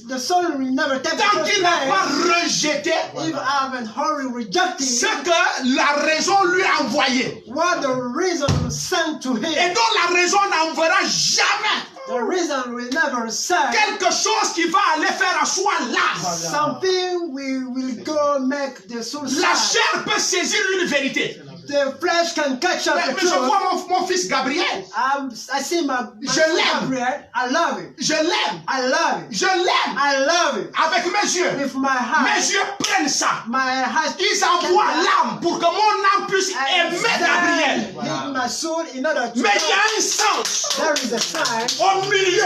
The soul will never take the tant first qu'il n'a pas place. rejeté If I haven't hurry rejected ce que la raison lui a envoyé. what the reason sent to Et him. donc la raison n'enverra jamais The reason will never send quelque chose qui va aller faire à soi l'âme. something we will go make the soul La sad. chair peut saisir une vérité. The flesh can catch up Mais the je truth. vois mon fils Gabriel. I see my Je son l'aime. Gabriel. I love him. Je l'aime. I love him. Je l'aime. I love him. Avec mes yeux. With my Mes heart. yeux prennent ça. My heart. Ils envoient l'âme pour que mon âme puisse I aimer Gabriel. stand in my soul in order to Mais il y a un sens there is a sign au milieu.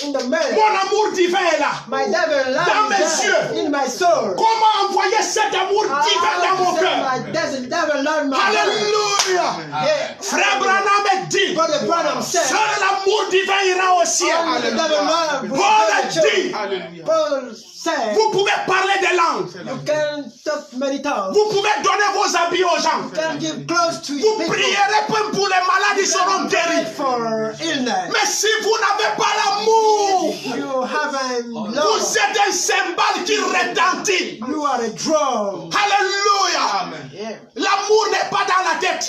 in the middle. Mon amour divin est là. My devil Dans mes lies there yeux. in my soul. Comment envoyer cet amour divin dans mon cœur? My devil lies in my heart. Alléluia. Yeah. Frère Branham dit, Brother Branham said, seul l'amour divin ira au ciel. only the devil lies Paul a dit, Alléluia. Paul said, Vous pouvez parler des langues. you can talk many tongues. Vous pouvez donner vos habits aux gens. You can give clothes to Vous people. prierez pour les malades, ils seront Pray guéris. for illness. Mais si vous n'avez pas l'amour, You haven't vous love. êtes un cymbale qui retentit. You are a drum. Alléluia. Yeah. L'amour n'est pas dans la tête.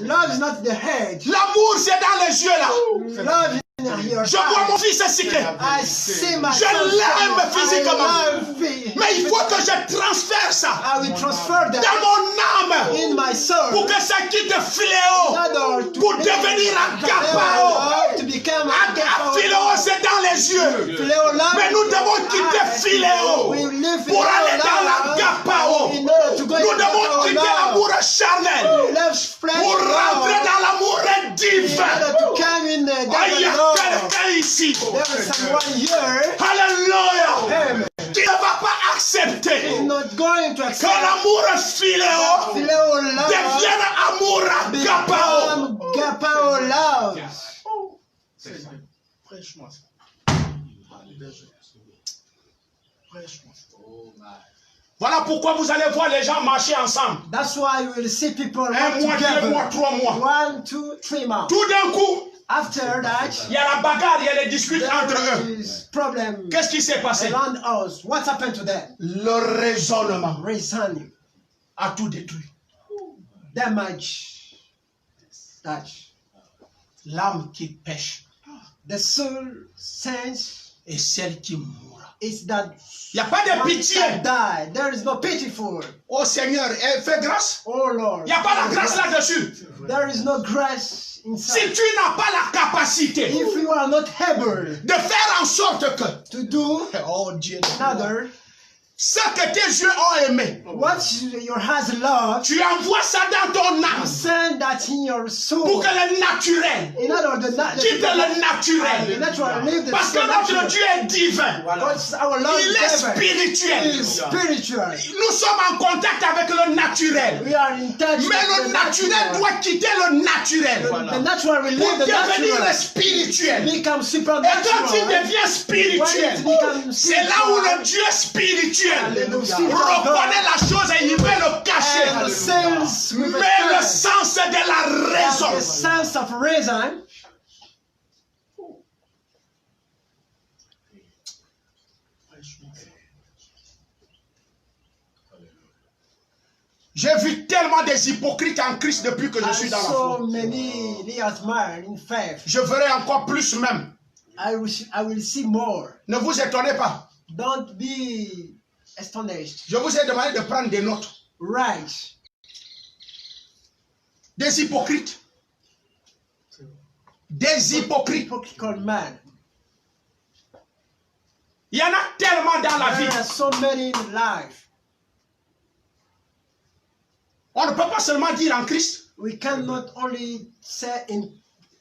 Love is not the head. L'amour, c'est dans les yeux là. Love is in your Je vois mon eyes. fils Siké. I see my Je son. l'aime I physiquement. love him. Mais il faut que je transfère ça I will transfer that dans mon âme in my soul. pour que ça quitte Philéo. In order to Pour devenir Agapao. to become Philéo, c'est dans les yeux. Mais nous devons quitter Philéo pour aller dans l'Agapao. Nous devons quitter l'amour charnel pour rentrer dans l'amour divin. Il y a quelqu'un ici. Alléluia. Qui ne va pas accepter que l'amour Philéo devienne amour Agapao. Prêche-moi ça. Prêche-moi ça. Voilà pourquoi vous allez voir les gens marcher ensemble. That's why you will see people Un walk mois, 2 mois, together. 3 mois. 1, 2, 3 months. Tout d'un coup, After that, il y a la bagarre, il y a les disputes entre there eux. is problem Qu'est-ce qui s'est passé? around us. What happened to them? Le raisonnement Reasoning, a tout détruit. damage, that L'âme qui pêche the soul sense et celle qui mourra. is that Il n'y a pas de one pitié. that die. There is no pity for. Oh Seigneur, fais grâce. Oh Lord, Il n'y a pas la grâce là-dessus. there is no grace Si inside. tu n'as pas la capacité If you are not able de faire en sorte que, to do oh Dieu, another, ce que tes yeux ont aimé, what your hands love, tu envoies ça dans ton âme send that in your pour soul. que le naturel In order the quitte le the naturel. natural live the Parce que notre Dieu est divin. God's our Lord Il est spirituel. is spiritual. Nous sommes en contact avec le naturel. We are in touch Mais with le the naturel natural. doit quitter le naturel The natural will pour leave the devenir natural. spirituel. Become Et quand il supernatural. devient spirituel, c'est là où le Dieu spirituel reconnaît la chose et il veut le cacher. And the sense with Mais le the sens de la raison. sense of reason. J'ai vu tellement des hypocrites en Christ depuis que je suis dans la foi. So many years man in faith. Je verrai encore plus même. I will see more. Ne vous étonnez pas. Don't be astonished. Je vous ai demandé de prendre des notes. Right. Des hypocrites. Des hypocrites. Hypocritical man. Il y en a tellement dans la vie. There are so many in life. On ne peut pas seulement dire en Christ. We cannot only say in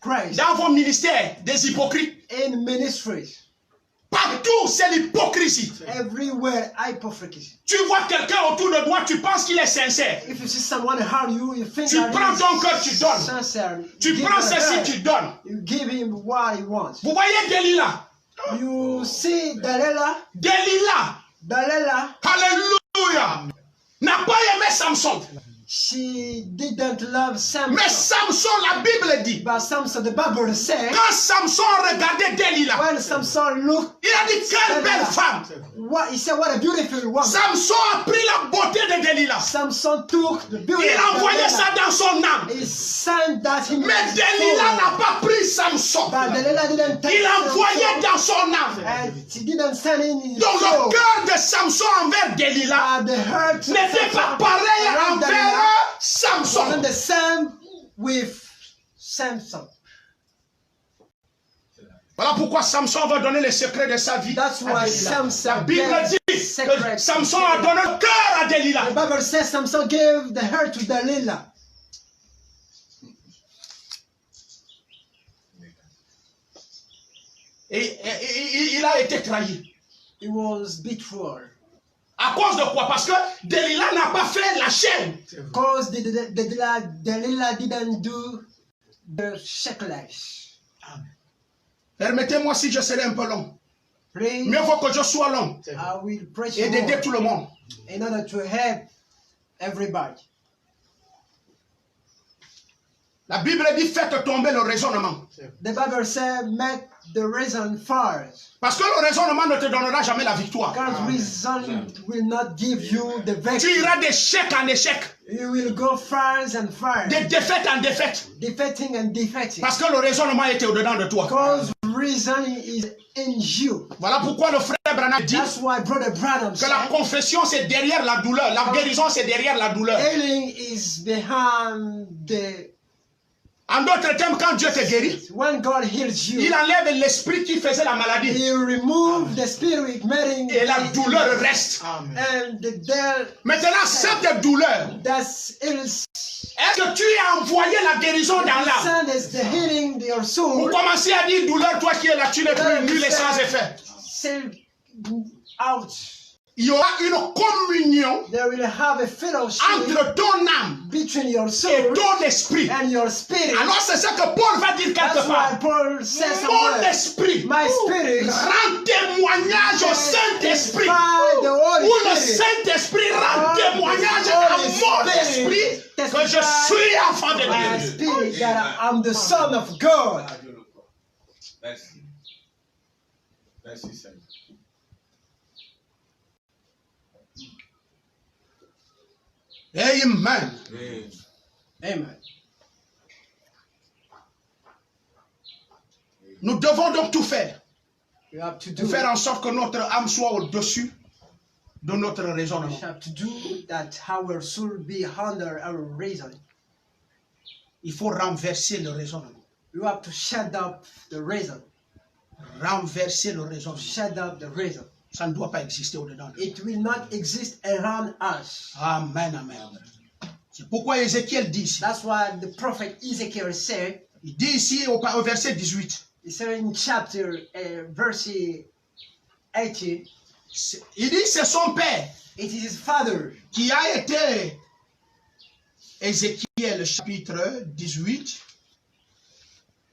Christ. Dans vos ministères, des hypocrites. In ministries. Partout, c'est l'hypocrisie. Everywhere, hypocrisy. Tu vois quelqu'un autour de toi, tu penses qu'il est sincère. If you see someone harm you, you think Tu that prends he's ton cœur, tu donnes. sincere. Tu Give prends him ceci, her. tu donnes. You give him what he wants. Vous voyez Delilah? You see Delilah. Delilah, alléluia, n'a pas aimé Samson. She didn't love Samson. Mais Samson, la Bible dit, But Samson, the Bible says, quand Samson regardait Delilah, when Samson looked, il a dit quelle belle femme. he said, what a beautiful woman. Samson a pris la beauté de Delilah. Samson took the beauty Il of envoyait ça Delilah. dans son âme. He sent that in Mais his Delilah soul. n'a pas pris Samson. But Delilah didn't take Il envoyait Samson. dans son âme. And he didn't send in his Donc le soul. cœur de Samson envers Delilah But the hurt n'était pas pareil around envers Delilah Samson. wasn't the same with Samson. Voilà pourquoi Samson va donner les secrets de sa vie. That's à why Delilah. La Samson Bible gave dit que secret. Samson a donné le cœur à Delilah. The Bible says Samson gave the hurt to Delilah. Et il a été trahi. He was betrayed. À cause de quoi? Parce que Delilah n'a pas fait la chaîne. Because Delilah didn't do the sacrifice. Permettez-moi si je serai un peu long. Please, Mieux vaut que je sois long I will preach et d'aider more tout le monde. in order to help everybody. La Bible dit faites tomber le raisonnement. The Bible says, make the reason first. Parce que le raisonnement ne te donnera jamais la victoire. Because reason will not give you the Tu victory. iras d'échec en échec, You will go first and first, de défaite en défaite. defeating and defeating. Parce que le raisonnement était au-dedans de toi. Because reason is in you. Voilà pourquoi le frère Branham dit That's why Brother Branham que la said, confession c'est derrière la douleur. La guérison c'est derrière la douleur. healing is behind the... En d'autres termes, quand Dieu te guérit, When God heals il you, enlève l'esprit qui faisait la maladie. He removes the spirit making Et la douleur reste. and the death Maintenant, cette douleur, that's is est-ce que tu as envoyé la guérison dans l'âme? send is the healing your Vous soul. commencez à dire douleur, toi qui es là, tu n'es plus nul et sans effet. Send out. Il y aura une communion They will have a fellowship entre ton âme between your et soul ton esprit. and your spirit. Alors c'est ce que Paul va dire quelque That's why part. Paul says Mon somewhere, esprit my spirit rend témoignage au Saint-Esprit. by the Holy Où le Spirit. Saint-Esprit rend témoignage à mon esprit que je suis enfant de My Dieu. spirit that I'm the son of God. Merci. Merci, Seigneur. Amen. Amen. Nous devons donc tout faire You have to do pour faire en sorte que notre âme soit au-dessus de notre we raisonnement. have to do that our soul be under our reason. Il faut renverser le raisonnement. You have to shut up the reason. Renverser le raisonnement. Shut up the reason. Ça ne doit pas exister au-dedans de nous. It will not exist around us. Amen, amen. C'est pourquoi Ézéchiel dit ici. That's why the prophet Ezekiel said, Il dit ici au verset 18. he said in chapter verse 18, Il dit c'est son père it is his father. qui a été Ézéchiel chapitre 18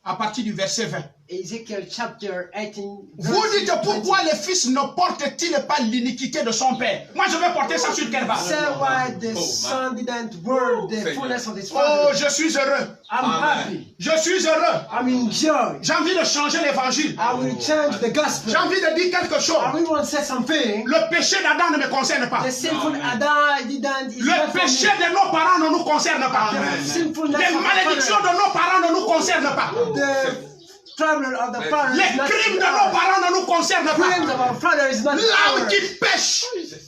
à partir du verset 20. Ezekiel chapter 18. Vous verse dites pourquoi le fils ne porte-t-il pas l'iniquité de son père? Moi je vais porter ça sur quelle base? Say why the son didn't wear the fullness of his Oh, father. je suis heureux. I'm Amen. happy. Je suis heureux. I'm in joy. J'ai envie de changer l'évangile. I will change the gospel. J'ai envie de dire quelque I chose. really want to say something. Le péché d'Adam ne me concerne pas. The sinful Adam didn't. is Le not for péché me. de nos parents ne nous concerne pas. The sinfulness Les of the malédictions father. de nos parents ne nous concernent pas. The trouble of the father Les is not crimes de nos parents ne nous concernent crimes of pas. our father is not L'âme ours. qui pêche,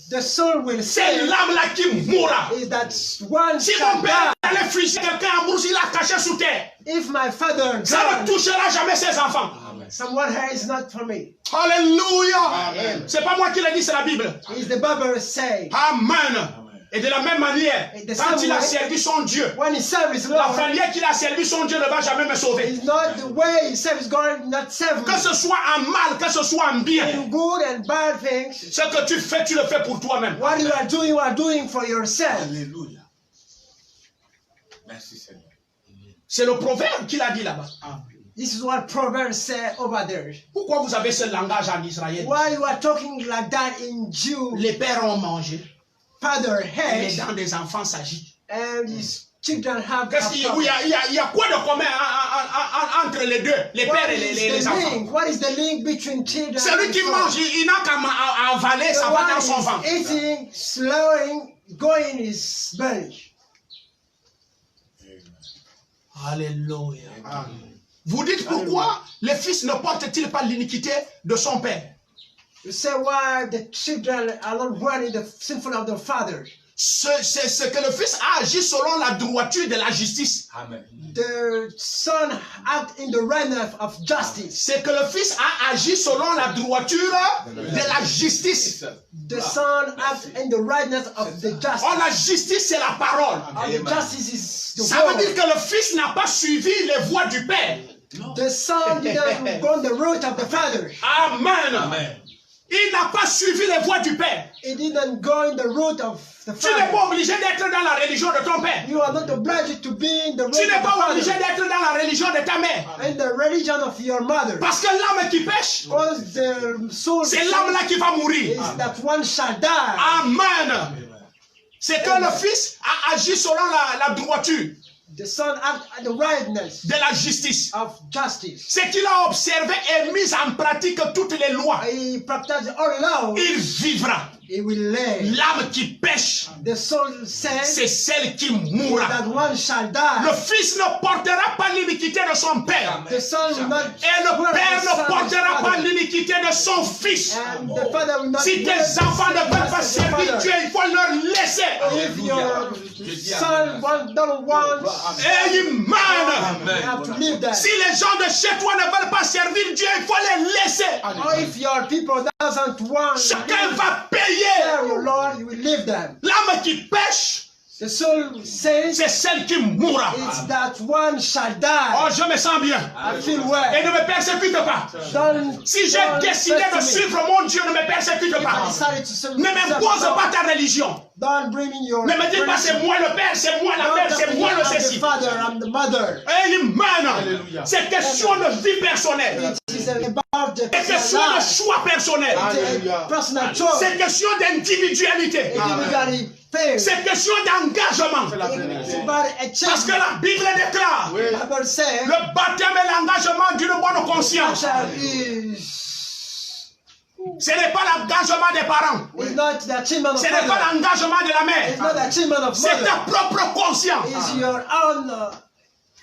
The soul will c'est say l'âme-là qui mourra. is that one Si shall mon père die. allait fusiller quelqu'un en bourse, il l'a caché sous terre. If my father Ça ne died, touchera jamais ses enfants. someone here is not for me. Alléluia. Amen. C'est pas moi qui l'ai dit, c'est la Bible. Is the Bible say Amen. Et de la même manière, Et de quand cette il a manière- servi son Dieu, when he serves la Lord, manière qu'il a servi son Dieu ne va jamais me sauver. it's not the way he serves God, not serve Que me. ce soit en mal, que ce soit en bien, In good and bad things, ce que tu le fais pour toi-même. what you are doing for yourself. Alléluia. Merci, Seigneur. C'est le proverbe qu'il a dit là-bas. This is what Proverbs say over there. Pourquoi vous avez ce langage en Israël? Why you are talking like that in Jew? Les pères ont mangé, Father et les has dents des enfants s'agitent. and his children have. Qu'est-ce qu'il y a, il y a quoi de commun entre les deux, les What pères et is les the enfants? link? What is the link between children? Celui and qui fathers? mange, il n'a qu'à avaler, ça The va one dans son is ventre. eating, slowing, going in his belly. Alléluia. Vous dites pourquoi le fils ne porte-t-il pas l'iniquité de son père? You say why the children are not wearing the sinful of their father. C'est que le fils a agi selon la droiture de la justice. Amen. The son act in the rightness of justice. C'est que le fils a agi selon la droiture de la justice. The son act in the rightness of the justice. Oh, la justice, c'est la parole. And the justice is the Ça veut word. dire que le fils n'a pas suivi les voies du père. The son didn't go on the route of the father. Amen. Amen. Il n'a pas suivi les voies du Père. He didn't go in the route of the Tu n'es Father. pas obligé d'être dans la religion de ton père. You are not obliged to be in the route Tu n'es of the pas obligé Father. d'être dans la religion de ta mère. In the religion of your mother. Parce que l'âme qui pêche, Because the soul c'est l'âme-là qui va mourir. is that one shall die. Amen. C'est que le Fils a agi selon la droiture The Son act at the rightness de la justice. of justice. C'est qu'il a observé et mis en pratique toutes les lois. He practiced all laws. Il vivra. He will live. L'âme qui pêche, The soul says c'est celle qui mourra. that one shall Le die. Fils ne portera pas l'iniquité de son Père. The Son will not Et le wear Père the ne Son's portera pas father. l'iniquité de son Fils. And the Father will not Si wear tes the enfants ne veulent pas sins of the servir father. Dieu, il faut leur laisser. If your son don't want, Amen. you have to leave that. Si les gens de chez toi ne veulent pas servir Dieu, il faut les laisser. Or if your people doesn't want to Chacun va serve payer. your Lord, you will leave them. L'âme qui pêche, The soul says c'est celle qui mourra. it's that one shall Oh, die. je me sens bien. I feel Et well. ne me persécute pas. Si j'ai décidé de suivre mon Dieu, ne me persécute pas. Ne m'impose pas ta religion. Don't bring in your Ne me dis pas c'est moi le Père, c'est moi la mère, c'est moi le I'm the ceci. father, I'm the mother. Amen. C'est question de vie personnelle. It's about the C'est question de life. choix personnel. It's a personal choice. C'est question d'individualité. Individually fair. C'est question d'engagement. It's about a Parce que change. la Bible déclare The Bible says le baptême et l'engagement d'une bonne conscience. Ce n'est pas l'engagement des parents. It's not the achievement of Ce n'est pas father. l'engagement de la It's mère. not the achievement of C'est ta mother. propre conscience. It's your own.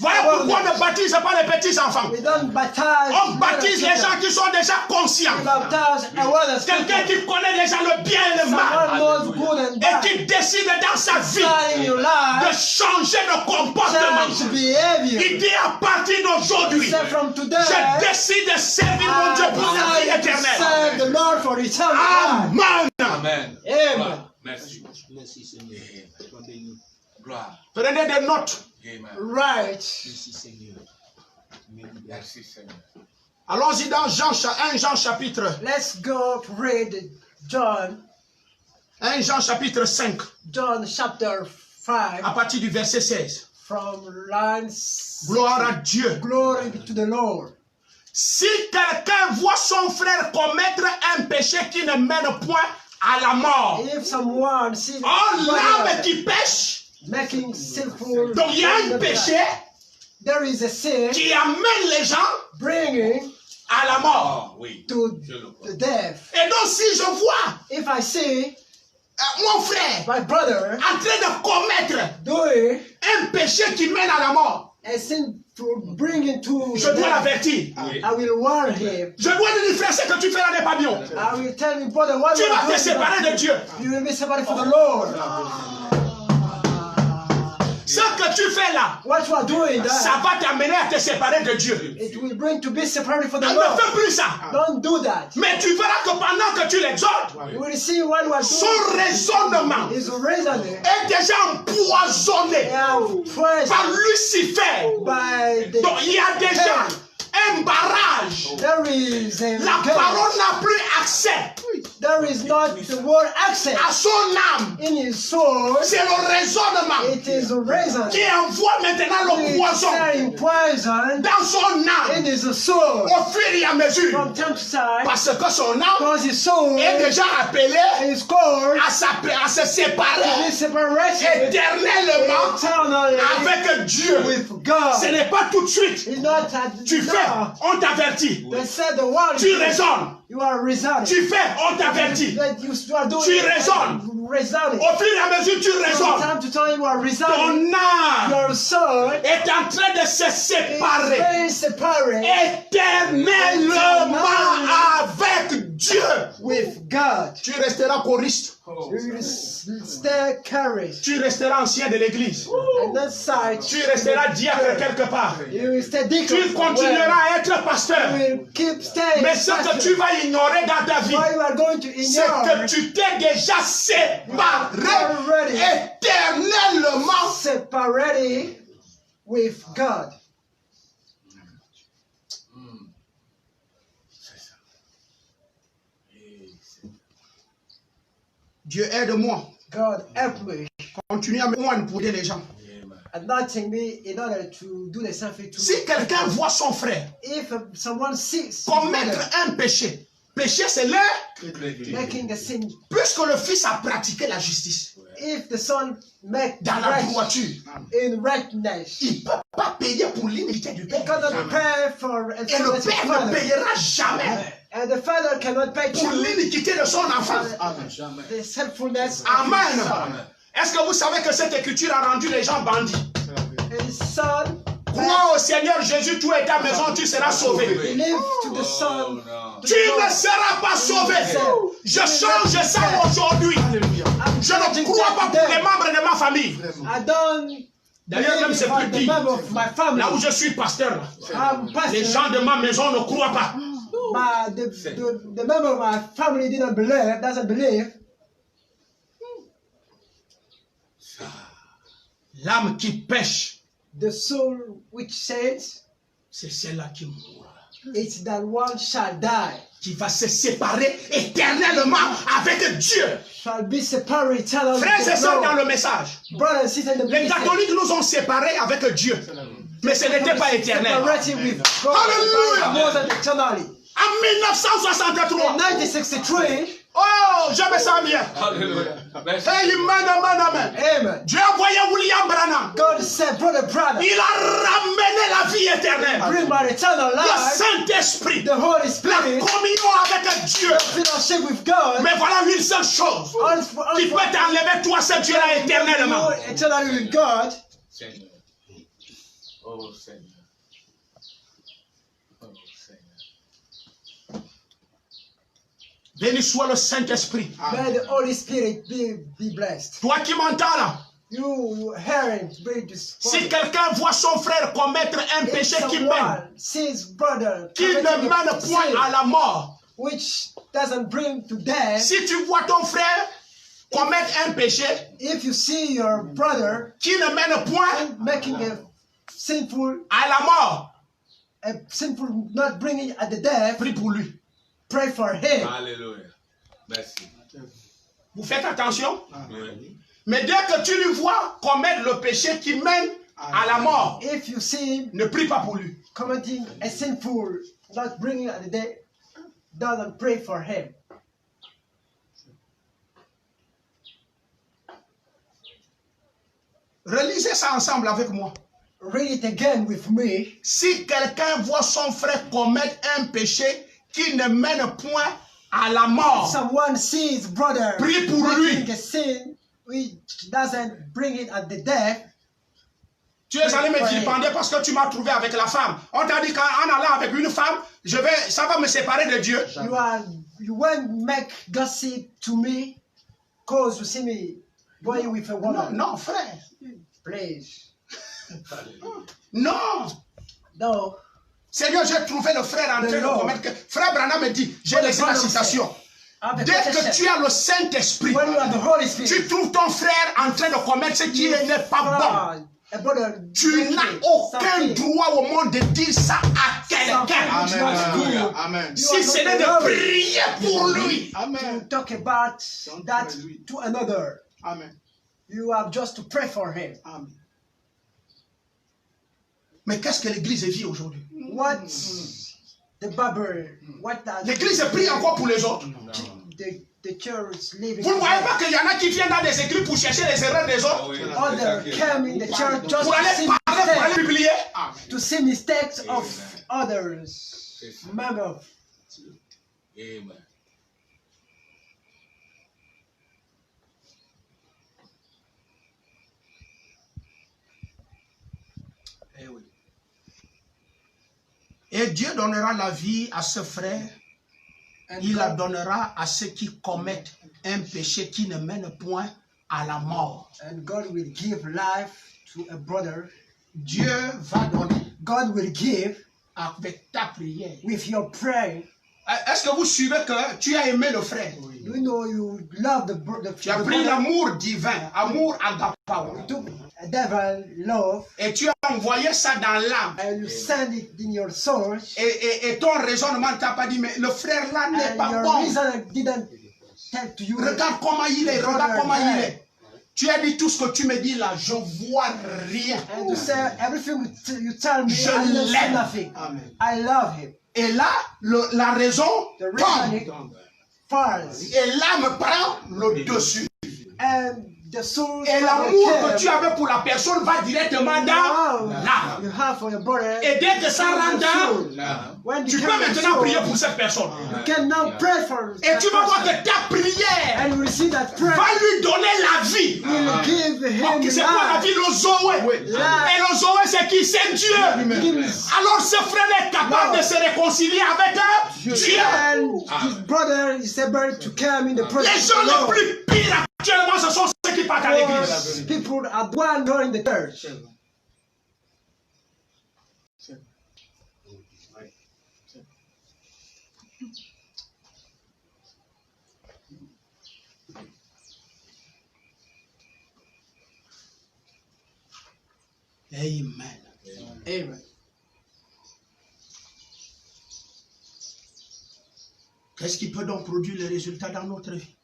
Voilà pourquoi on ne baptise pas les petits-enfants. We don't baptize. On baptise les gens qui sont déjà conscients. We baptize awareness. Quelqu'un qui connaît déjà le bien et le mal. Someone knows good and Et bad. qui décide dans sa vie Start in your de life. changer de comportement. Change behavior. Il dit à partir d'aujourd'hui, Say from today. je décide de servir mon Dieu pour la vie I decide to éternelle. serve the Lord for eternal life. Amen. Amen. Amen. Merci. Merci Seigneur. Sois béni. Gloire. Prenez des notes. Amen. Right. Merci Seigneur. Merci Seigneur. Allons-y dans 1 Jean chapitre. Let's go to read John. 1 Jean chapitre 5. John chapter 5 À partir du verset 16. from lines. Gloire à Dieu. Glory be to the Lord. Si quelqu'un voit son frère commettre un péché qui ne mène point à la mort. If someone sees Oh, l'âme brother qui pêche. making sinful, Donc il y a un péché there is a sin qui amène les gens bringing à la mort. Ah oui. to Je le crois. the death. Et donc si je vois If I see mon frère my brother en train de commettre doing un péché qui mène à la mort, a sin to bring into je the dois death, l'avertir. Oui. I will warn him. Je dois lui dire, frère, ce que tu fais là n'est pas bien. I will tell him, brother, what Tu you vas are te doing, séparer de Dieu. you will be separated from the Lord. Ce que tu fais là, What you are doing, ça that, va t'amener à te séparer de Dieu. it will bring to be separated from the Ne Lord. fais plus ça. Don't do that. Mais tu verras que pendant que tu l'exhortes, You will see what you are son doing raisonnement is reasoning est déjà empoisonné and praised par Lucifer. by the Donc il y a déjà un barrage. there is a La gate. parole n'a plus accès There is not the word access à son âme. in his soul. C'est le raisonnement It is reason. qui envoie maintenant le poison Carrying poison dans son in âme his soul au fur et à mesure. from time to time Parce que son âme because his soul est déjà appelée is called à se to séparer be separated éternellement eternally avec Dieu. with God. Ce n'est pas tout de suite. It's not that Tu fais, on t'avertit. they said the one Tu raisonnes. you are resigning. Tu fais, on t'avertit. That you are doing Tu raisonnes. resigning. Au fur et à mesure, tu From raisonnes. time to time you are resigning. Ton âme Your soul est en train de se is séparer very separate éternellement avec Dieu. with God. Tu resteras choriste. You will stay carried. Tu resteras ancien de l'église. And that side, Tu resteras diacre quelque part. you will stay deacon. Tu continueras à être pasteur. You will keep staying. Mais ce que tu vas ignorer dans ta vie, Why you are going to c'est que ignore tu t'es déjà séparé Already. éternellement. separate with God. C'est ça. Et Dieu aide-moi. God help me, Continue à me pour aider les gens. anointing me in order to do the same thing to Si quelqu'un voit son frère If someone sees commettre un péché, péché c'est l'un, making a sin, puisque le fils a pratiqué la justice if the son make dans la droiture, in rightness, il ne peut pas payer pour l'iniquité du he père. cannot pay for Et le père ne father, payera jamais and the father cannot pay pour to l'iniquité de son enfant. the sinfulness of Amen. his son. Est-ce que vous savez que cette écriture a rendu les gens bandits? His son Crois au Seigneur Jésus, toi et ta maison, tu seras sauvé. believe to the son. Tu ne seras pas sauvé. Je change ça aujourd'hui. Je ne crois pas pour les membres de ma famille. I don't D'ailleurs, même c'est for plus the pire. member of my family. Là où je suis pasteur, là, I'm les pastor, gens de ma maison ne croient pas. but the member of my family doesn't believe. L'âme qui pêche, The soul which says, c'est celle-là qui mourra, it's that one shall die, qui va se séparer éternellement avec Dieu. shall be separated eternally. Frères et from sœurs, God. dans le message, Brothers and sisters in the les ministry, catholiques nous ont séparés avec Dieu, mais ce n'était pas éternel. separated with God. Hallelujah. It wasn't eternally. En 1963, In 1963, oh, je me sens bien. Hallelujah. Hey, amen. amen, Dieu a envoyé William Branham. God said, brother, Il a ramené la vie éternelle. bring my eternal Le life, Saint-Esprit. the Holy La Spirit, communion avec Dieu. fellowship with God, Mais voilà une seule chose qui peut t'enlever toi, ce Dieu-là, éternellement. eternally with God. Seigneur. Oh Seigneur. Oh Seigneur. Béni soit le Saint-Esprit. May the Holy Spirit be blessed. Toi qui m'entends là, You hearing, bring this. si quelqu'un voit son frère commettre un If péché qui mène, someone sees brother qui ne committing a mène point sin à la mort, which doesn't bring to death, si tu vois ton frère commettre un péché if you see your brother qui ne mène point making a sinful, à la mort, not bringing at the death, prie pour lui. pray for him. Alléluia. Merci. Vous faites attention. Oui. Mais dès que tu lui vois commettre le péché qui mène à la mort, If you see him ne prie pas pour lui. committing a sinful, not bringing at the death, doesn't pray for him. Relisez ça ensemble avec moi. Read it again with me. Si quelqu'un voit son frère commettre un péché qui ne mène point à la mort, Someone sees brother prie pour making lui. a sin which doesn't bring it at the death. Tu es allé me vilipender parce que tu m'as trouvé avec la femme. On t'a dit qu'en allant avec une femme, ça va me séparer de Dieu. You won't make gossip to me because you see me going with a Non, woman. non, frère. Please. Non. No. Seigneur, j'ai trouvé le frère en train de commettre. Frère Branham me dit, j'ai laissé la citation. Dès que tu as le Saint-Esprit, When you have the Holy Spirit, tu trouves ton frère en train de commettre ce qui n'est pas bon. a brother Tu n'as aucun droit au monde de dire ça à quelqu'un. Alléluia. Amen. Si ce n'est de prier pour lui. to Amen. talk about that to another. Amen. You have just to pray for him. Amen. Mais qu'est-ce que l'église vit aujourd'hui? What the Bible, what does L'église prie encore pour les autres. the church living? Vous ne voyez pas qu'il y en a qui viennent dans des églises pour chercher les erreurs des autres? Other came in the church just Pour aller parler, pour aller publier? to see mistakes of others. Remember, Amen. Eh oui. Et Dieu donnera la vie à ce frère. Il la donnera à ceux qui commettent un péché qui ne mène point à la mort. and God will give life to a brother. Dieu va donner God will give avec ta prière with your prayer Est-ce que vous suivez que tu as aimé le frère? Do you know you love the Tu as pris l'amour divin, amour agapao. devil love, Et tu as envoyé ça dans l'âme. and you send it in your soul, Et ton raisonnement t'a pas dit, mais le frère là n'est and pas your bon. reason didn't tell to you. Regarde comment il est, regarde comment il est. Tu as dit tout ce que tu me dis là, je vois rien. And you say everything you tell me, Je I don't see l'aime. nothing. Amen. I love him. Et là, la raison The reason tombe. is false, Et l'âme prend le dessus. and the soul. Et l'amour que tu avais pour la personne va directement dans l'âme. you have for your brother. Et dès que ça rentre dans, When tu you peux come to maintenant soul, prier pour cette personne. you can now pray for. Et tu vas voir that que ta prière person, and you will see that prayer va lui donner la vie. will give him C'est quoi la vie? life. Le Zoé. Et le Zoé, c'est qui? C'est Dieu. Gives Alors ce frère est capable de se réconcilier avec Dieu. and his brother is able to come in the Les presence gens of the les Lord. plus pires actuellement, ce sont ceux qui partent à l'église. Those people are the one who are in the church. Amen. Amen. Qu'est-ce qui peut donc produire les résultats dans notre vie?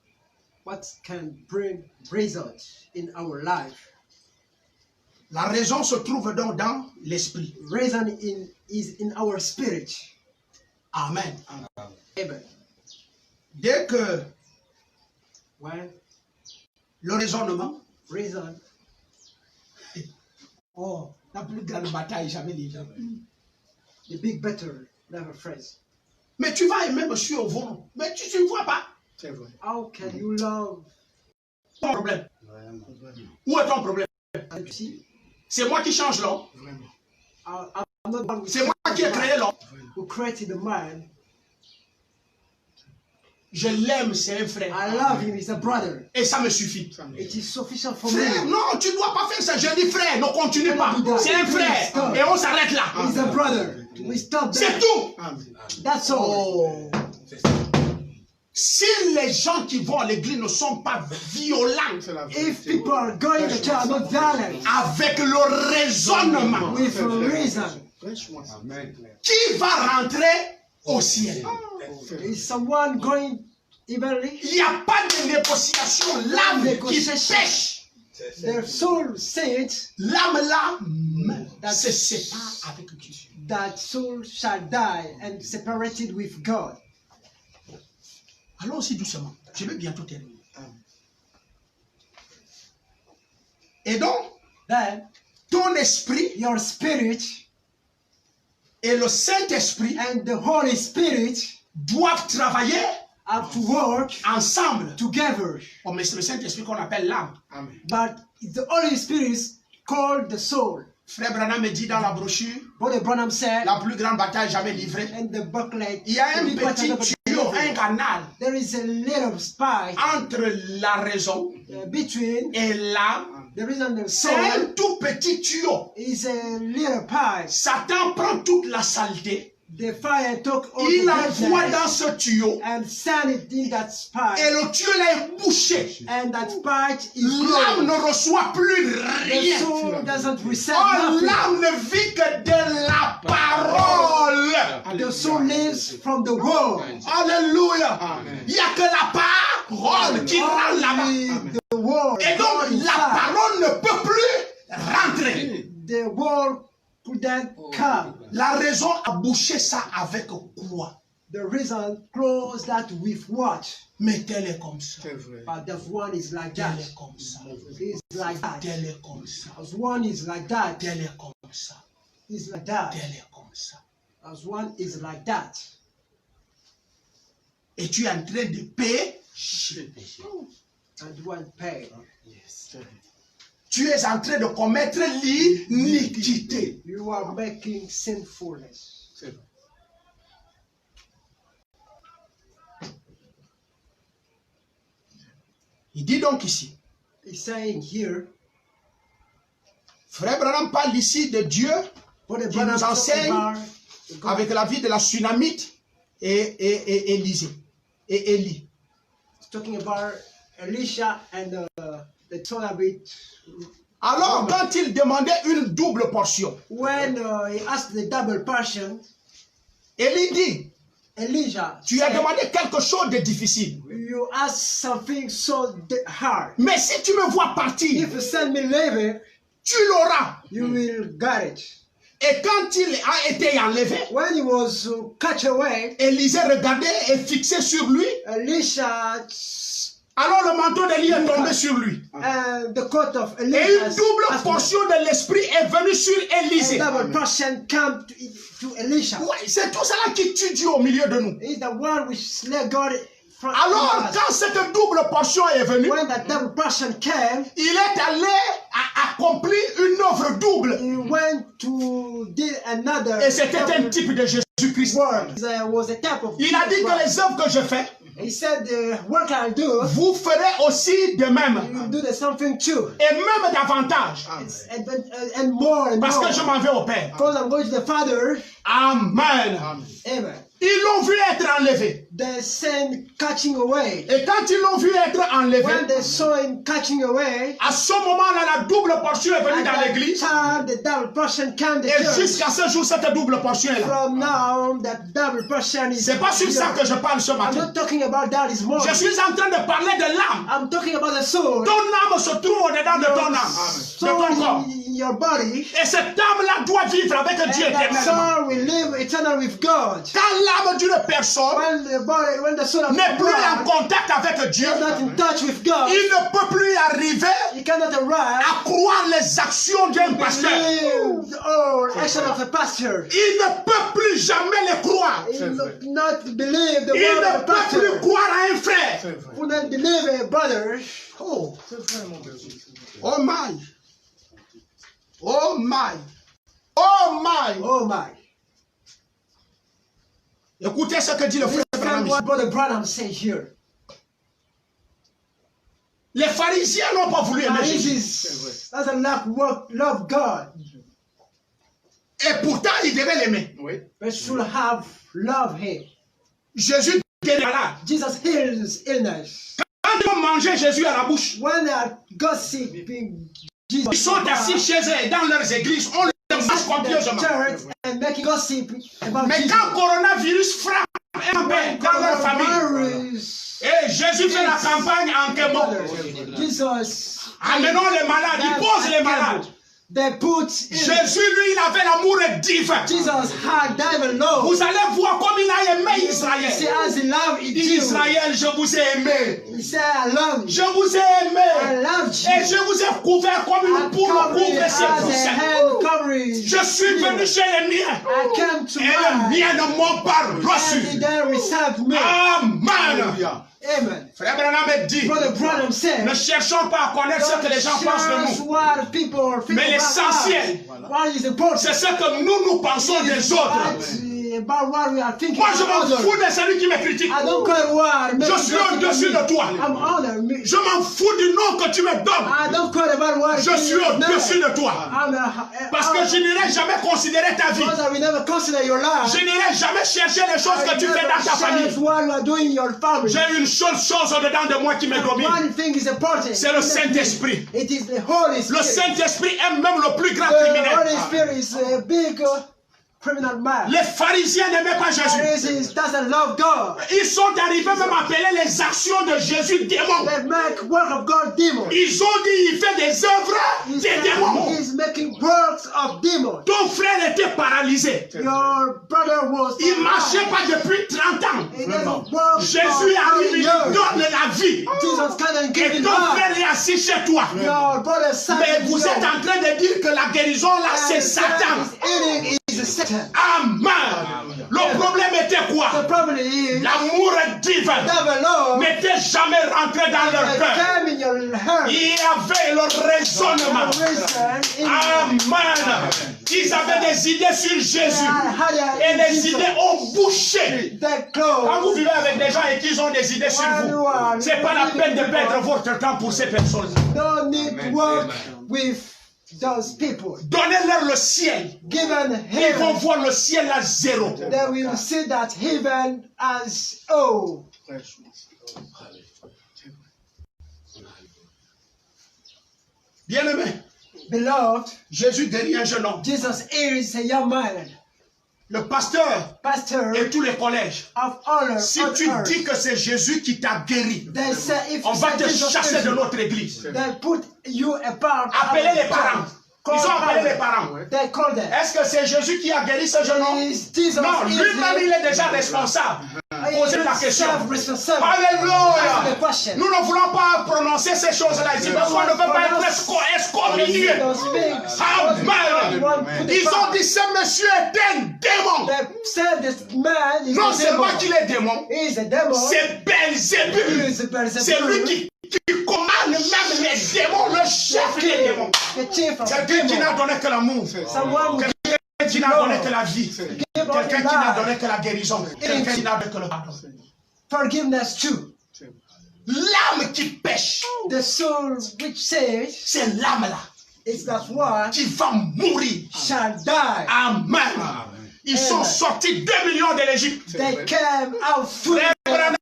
What can bring results in our life? La raison se trouve donc dans l'esprit. Reason is in our spirit. Amen. Amen. Dès que When le raisonnement, reason, oh, la plus grande bataille jamais livrée. the big battle never fails. Mais tu vas aimer monsieur au volant. Mais tu ne vois pas How can you love? ton problème. Où est ton problème? And you see, C'est moi qui change l'homme. I'm not one C'est moi qui ai créé l'homme. who created the man. Je l'aime, c'est un frère. I love him. He's a brother. Et ça me suffit. It is sufficient for Frère, me. non, tu ne dois pas faire ça. Je dis frère, ne continue pas. C'est un frère. Et on s'arrête là. He's a brother. We stop C'est there. tout. That's all. Oh. Si les gens qui vont à l'église ne sont pas violents If people are going to church are not violent avec le raisonnement, with a reason, qui va rentrer au ciel? is someone going evenly? Il n'y a pas de négociation. L'âme qui pêche, Their soul says l'âme là se sépare avec Dieu. that soul shall die and separated with God. Allons aussi doucement. Je vais bientôt terminer. Et donc, Then ton esprit your spirit et le Saint-Esprit and the Holy Spirit doivent travailler have to work ensemble. together. Oh, mais c'est le Saint-Esprit qu'on appelle l'âme. But it's the Holy Spirit called the soul. Frère Branham me dit dans la brochure, Brother Branham said, la plus grande bataille jamais livrée. and the booklet, Il y a un the big petit battle of tuyau, the- un canal there is a little spy entre la raison between et l'âme. the reason the C'est un soul tout petit tuyau. is a little pie. Satan prend toute la saleté. The fire took all Il the envoie dans darkness ce tuyau. and sent it in that Et spy, le tuyau là est bouché. and that spy is L'âme closed. ne reçoit plus The rien. soul doesn't receive Oh, nothing. l'âme ne vit que de la parole. The soul lives from the word. Alléluia. Il n'y a que la parole qui rentre là-bas. Only the word. Et donc, God la inside. parole ne peut plus rentrer. The word couldn't come. La raison a bouché ça avec quoi? The reason closed that with what? Mais tel est comme ça. But the one is like Tel that. est comme ça. It's like that. Tel est comme ça. As one is like that. Tel est comme ça. Is like that. Tel est comme ça. As one is like that. Et tu es en train de payer. And one pay. Tu es en train de commettre l'iniquité. You are making sinfulness. Il dit donc ici, He's saying here, Frère Branham parle ici de Dieu what the qui Branham nous talking enseigne about, God avec la vie de la Sunamite et Élisée. Et Élie. Talking about Elisha and the Tolabite. Alors, quand il demandait une double portion, When he asked the double portion, Élie dit, Elijah tu as said, demandé quelque chose de difficile. you asked something so hard. Mais si tu me vois partir, If you send me leaving, tu l'auras. you will get it. Et quand il a été enlevé, When he was catch away, Élisée regardait et fixait sur lui. Elisha Alors le manteau d'Élie est tombé sur lui. and the coat of Et Elisha une double portion de l'esprit est venue sur Élisée. a double portion come to Elisha. Ouais, c'est tout cela qui tue Dieu au milieu de nous. He's the one which slay God from Alors us. quand cette double portion est venue, When that double portion came, il est allé accomplir une œuvre double. he went to do another Et c'était un double type de Jésus-Christ. work. There was a type of Il a dit que les œuvres que je fais, He said the work I do, vous ferez aussi de même. you will do the something too. Et même davantage. And more and Parce more. que je m'en vais au Père. Because I'm going to the Father. Amen. Amen. Ils l'ont vu être enlevé. The same catching away. Et quand ils l'ont vu être enlevé, When they saw him catching away, à ce moment-là, la double portion est venue at dans that l'église. time the double portion came to Et church. jusqu'à ce jour, cette double portion est là. From now, that double portion is C'est pas sur ça que je parle ce I'm matin. not talking about that this morning. Je suis en train de parler de l'âme. I'm talking about the soul. Ton âme se trouve au-dedans de ton âme, de Soul ton corps. in your body. Et cette âme-là doit vivre avec Dieu And that éternellement. soul will live eternal with God. Quand l'âme d'une personne When the soul of n'est plus en God contact avec Dieu, is not in touch with God, il ne peut plus arriver he cannot arrive à croire les actions d'un pasteur. believe the action of a pastor. Il ne peut plus jamais les croire. He will not believe the Il word of ne a peut pastor. plus croire à un frère. He will not believe a brother. Oh, oh my. Oh my. Oh my. Oh my. Écoutez ce que dit le frère Listen Branham. what Brother Branham says here. Les pharisiens n'ont pas voulu aimer Jésus. Pharisees doesn't love God, Et pourtant, ils devaient l'aimer. but should have love him. Jésus guérit les malades. Jesus heals illness. Quand ils ont mangé Jésus à la bouche, When they got sick, Jesus ils sont assis chez eux dans leurs églises. On les mange in copieusement. the church and making gossip about Mais Jesus. quand coronavirus frappe un peu dans leur famille, Coronavirus, et Jésus fait la campagne en quel mot? Jesus, Amenons les malades, il pose les malades. they put Jésus, lui, il avait l'amour divin. Jesus had devil love. Vous allez voir comme il a aimé He said, Israël. as he loved Il dit, you, Israël, je vous ai aimé. he said, I love you. Je vous ai I aimé. loved Et you. je vous ai couvert comme une poule couvre ses As a poussins. hand covering. Je suis venu chez les miens. I came to Et les mine, miens ne m'ont pas and he reçu. then received me. Amen. Amen. Frère Branham dit, Brother Branham said, ne cherchons pas à connaître ce que les gens pensent de just nous. what people think Mais about l'essentiel, us. What is important c'est ce que nous pensons des autres. about what we are thinking Moi, je about m'en others. fous de celui qui me critique. I don't care what. Je suis au-dessus de toi. I'm honored. Je m'en fous du nom que tu me donnes. I don't care about what. Je suis au-dessus de toi. Parce que je n'irai jamais considérer ta vie. Because I will never consider your life. Je n'irai jamais chercher les choses que tu fais dans ta famille. What you are doing in your family. J'ai une seule chose au-dedans de moi qui me domine. One thing is important. C'est le Saint-Esprit. It is the Holy Spirit. Le Saint-Esprit est même le plus grand The criminel. Holy Spirit is a big criminal man. Les pharisiens n'aimaient pas Jésus. Pharisees doesn't love God. Ils sont arrivés même à appeler les actions de Jésus démons. They make work of God demons. Ils ont dit il fait des œuvres des démons. He's making works of demons. Ton frère était paralysé. Your brother was. Il ne marchait pas depuis 30 ans. He doesn't work Jésus arrive, il lui donne la vie. Jesus can give Et him ton life. frère est assis chez toi. Your brother son Mais vous êtes en train de dire que la guérison là, c'est Satan. Eating is Satan. Amen. Le problème était quoi? The problem is L'amour divin devil love n'était jamais rentré dans leur cœur. came in your heart. Il y avait le raisonnement. Amen. Ils avaient des idées sur Jésus. Et les idées ont bouché. Quand vous vivez avec des gens et qu'ils ont des idées sur vous, c'est pas la peine de perdre votre temps pour ces personnes. Don't need to work with those people. Donnez-leur le ciel. Given Ils vont heaven, voir le ciel à zéro. they will see that heaven as oh. Bien-aimé, Beloved, Jésus guérit un jeune homme. Jesus is a young man, Le pasteur pastor et tous les collèges. of honor Si on tu earth. dis que c'est Jésus qui t'a guéri, They say if on you va say te Jesus chasser is de you, notre église. they put you apart. Appelez les parents. Call Ils ont appelé les parents. parents. They call them. Est-ce que c'est Jésus qui a guéri ce jeune homme? Is Jesus Non, is lui-même il the- est déjà responsable. He Posez la is question. self-responsible. Alléluia. Ask the question. Nous ne voulons pas prononcer ces choses-là ici parce qu'on ne veut pas être excommunié. Those things. Amen. Ils ont dit ce monsieur est un démon. They said this man is Non a seulement demon. qu'il est démon, He is a demon. c'est He Belzébul. is a Beelzebub. C'est lui qui commande même les démons, le chef des démons. The chief of Quelqu'un qui n'a demons. donné que l'amour. Someone who Quelqu'un qui n'a donné que la vie. give Quelqu'un us qui n'a life. donné que la guérison. Quelqu'un qui n'a donné que le pardon. Forgiveness too. L'âme qui pêche, The soul which says c'est l'âme-là is that one qui va mourir. shall die. Amen. Ils sont sortis 2 millions de l'Égypte. They came out through Frère Branham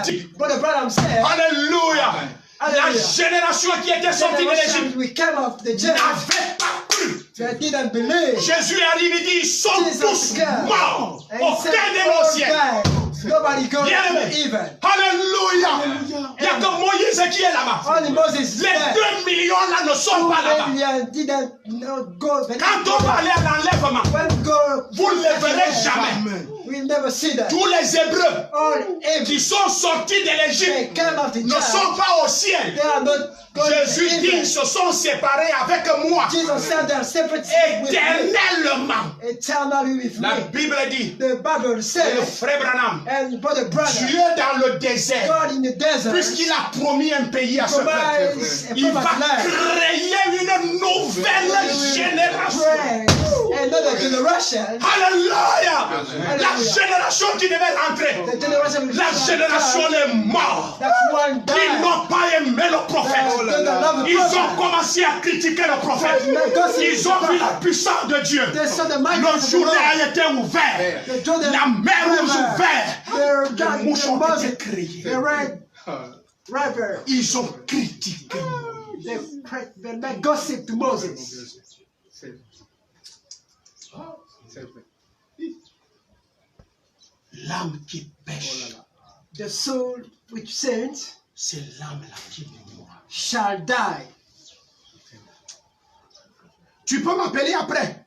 dit, But the Branham said, Alléluia. La Hallelujah. génération qui était sortie de generation l'Égypte we came of the generation n'avait pas cru. that didn't believe. Jésus arrive et dit, ils sont Jesus tous came morts. and Aucun said, des "All nos ciel. died. Nobody goes Bien-aimé. even." Alléluia. Il n'y a que Moïse qui est là-bas. Only Moses Les died. 2 millions là ne sont pas là-bas. 2 million didn't go. Quand on va aller à l'enlèvement, When go, vous ne le verrez jamais. we'll never see that. Tous les Hébreux All qui sont sortis de they l'Égypte came of the ne child. sont pas au ciel. They are not going Jésus to dit, even. ils se sont séparés avec moi Jesus said they are separate with me. éternellement. Eternally with La me. Bible dit, The Bible et le says, frère Branham, and brother Dieu brother, dans le désert, God in the desert puisqu'il a promis un pays à ce peuple, provides a il va promised land. créer une nouvelle génération. Pray another generation. Alléluia! La Hallelujah. génération qui devait rentrer, The generation which la shall génération come, est morte. that one Ils died. n'ont pas aimé le prophète. They don't love the Ils ont prophet. commencé à critiquer le prophète. Ils ont vu la puissance de Dieu. They saw the mighty Le of the Jourdain Lord. a été ouvert. The Jordan La mer rouge River. ouverte. The Les mouches ont Moses, été créées. the Red River. Ils ont critiqué. They made gossip to Moses. L'âme qui pêche, The soul which sins c'est l'âme-là qui mourra. shall die. Tu peux m'appeler après.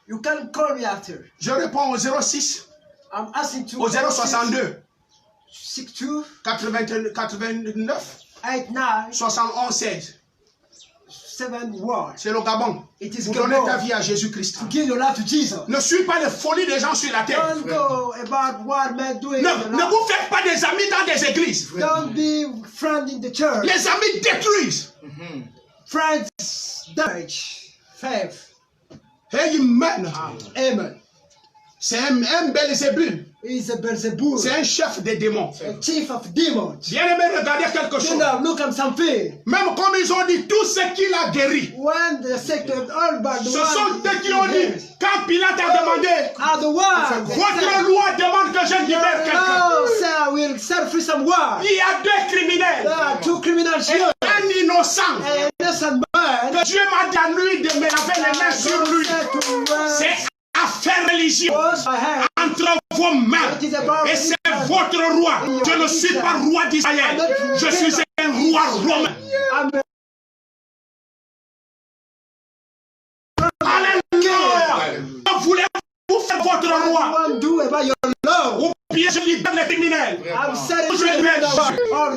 You can call me after. Je réponds au 06, I'm asking to au 062, 62 89, 89 71, 16. 71. C'est le Gabon. It is Vous donnez Gabon. ta vie à Jésus-Christ. To give your life to Jesus. Ne suis pas les folies des gens sur la terre. Don't go about what men doing. Ne, in the ne life. vous faites pas des amis dans des églises. Don't be friend in the church. Les amis détruisent. Friends damage faith. Amen. Amen. C'est un Belzébul. He's a Beelzebub, C'est un chef des démons. a chief of demons. Bien aimé, regardez quelque You chose. know, look at something. Même comme ils ont dit, tout ce qu'il a guéri. When the second all but the Ce sont eux qui ont dit, quand Pilate a demandé, are the ones votre loi demande que je libère quelqu'un. no, sir, will set free someone. Il y a 2 criminels. There are 2 criminals here. Un innocent. An innocent man. Que Dieu m'a dit à lui de me laver les mains sur God lui. said to C'est affaire religieuse. wash my hands. Entre vos mains. It is about Et c'est votre roi. Je ne suis pas roi d'Israël. Je suis un roi romain. Amen. Alléluia. Voulez-vous faire votre roi? What do about your love? Ou bien je libère les criminels. I'm setting Je free libère the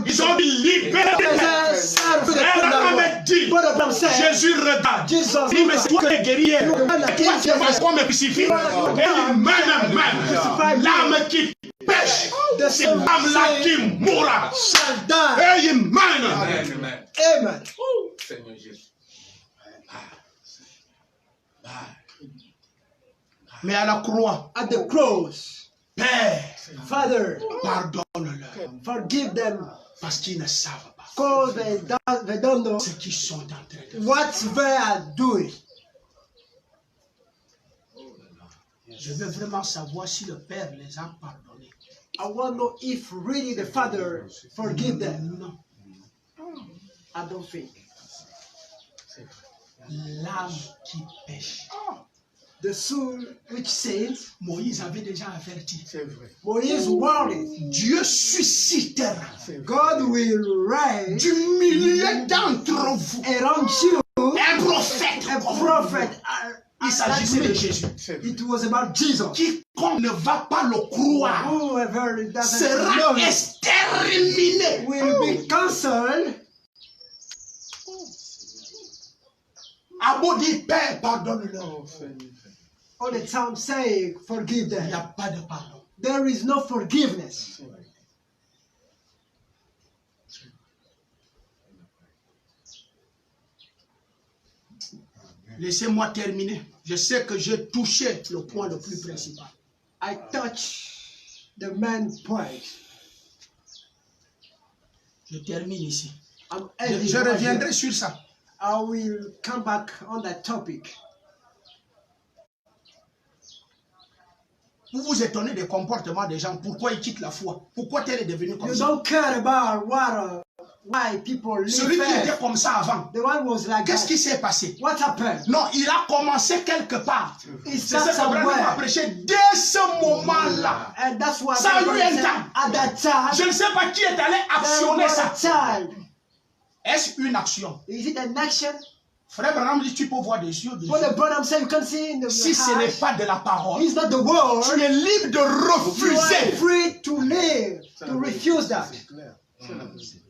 Ils ont dit libère les criminels. Frère Ahmed dit, Jésus regarde. Jesus, Il me dit, toi les guerriers, toi tu vas qu'on me crucifie. Et même, l'âme qui pêche, c'est l'âme-là qui mourra. shall die. Amen. Amen. Amen. Seigneur Jésus. Mais à la croix, At the cross, Père, Father, pardonne-leur forgive them, parce qu'ils ne savent pas Because they don't know ce qu'ils sont en train de faire. what they are doing. Je veux vraiment savoir si le Père les a pardonnés. I want to know if really the Father forgive them. Non. I don't think. L'âme qui pêche. The soul which sins, Moïse avait déjà averti. C'est vrai. Moïse warned, Dieu suscitera God will raise du milieu d'entre vous around you un prophète. a prophet. Il s'agissait de Jésus. C'est vrai. It was about Jesus. Quiconque ne va pas le croire Whoever doesn't sera know it exterminé. will be cancelled. A beau dire, Père, pardonne-leur. Oh, Seigneur. All the time saying, forgive Il n'y them. a pas de pardon. There is no forgiveness. C'est vrai. Laissez-moi terminer. Je sais que j'ai touché le point le plus principal. I touch the main point. Je termine ici. I'm Je, ending je right reviendrai here. sur ça. I will come back on that topic. Vous vous étonnez des comportements des gens. Pourquoi ils quittent la foi? Pourquoi tel est devenu comme You ça? don't care about why people live Celui qui était fast. comme ça avant, The one was like qu'est-ce that. qui s'est passé? What happened? Non, il a commencé quelque part. It C'est ce starts qu'Abraham a somewhere. prêché dès ce moment-là. And that's why Ça a eu un said, temps. at that time, Je ne sais pas qui est allé there actionner was ça. a time. Est-ce une action? Is it an action? Frère Branham dit, tu peux voir des yeux, des What yeux. the Branham said, you can see in the Si ce n'est heart. pas de la parole, It's not the word. tu es libre de You are refuser. free to live, to refuse that. C'est clair. C'est la vérité.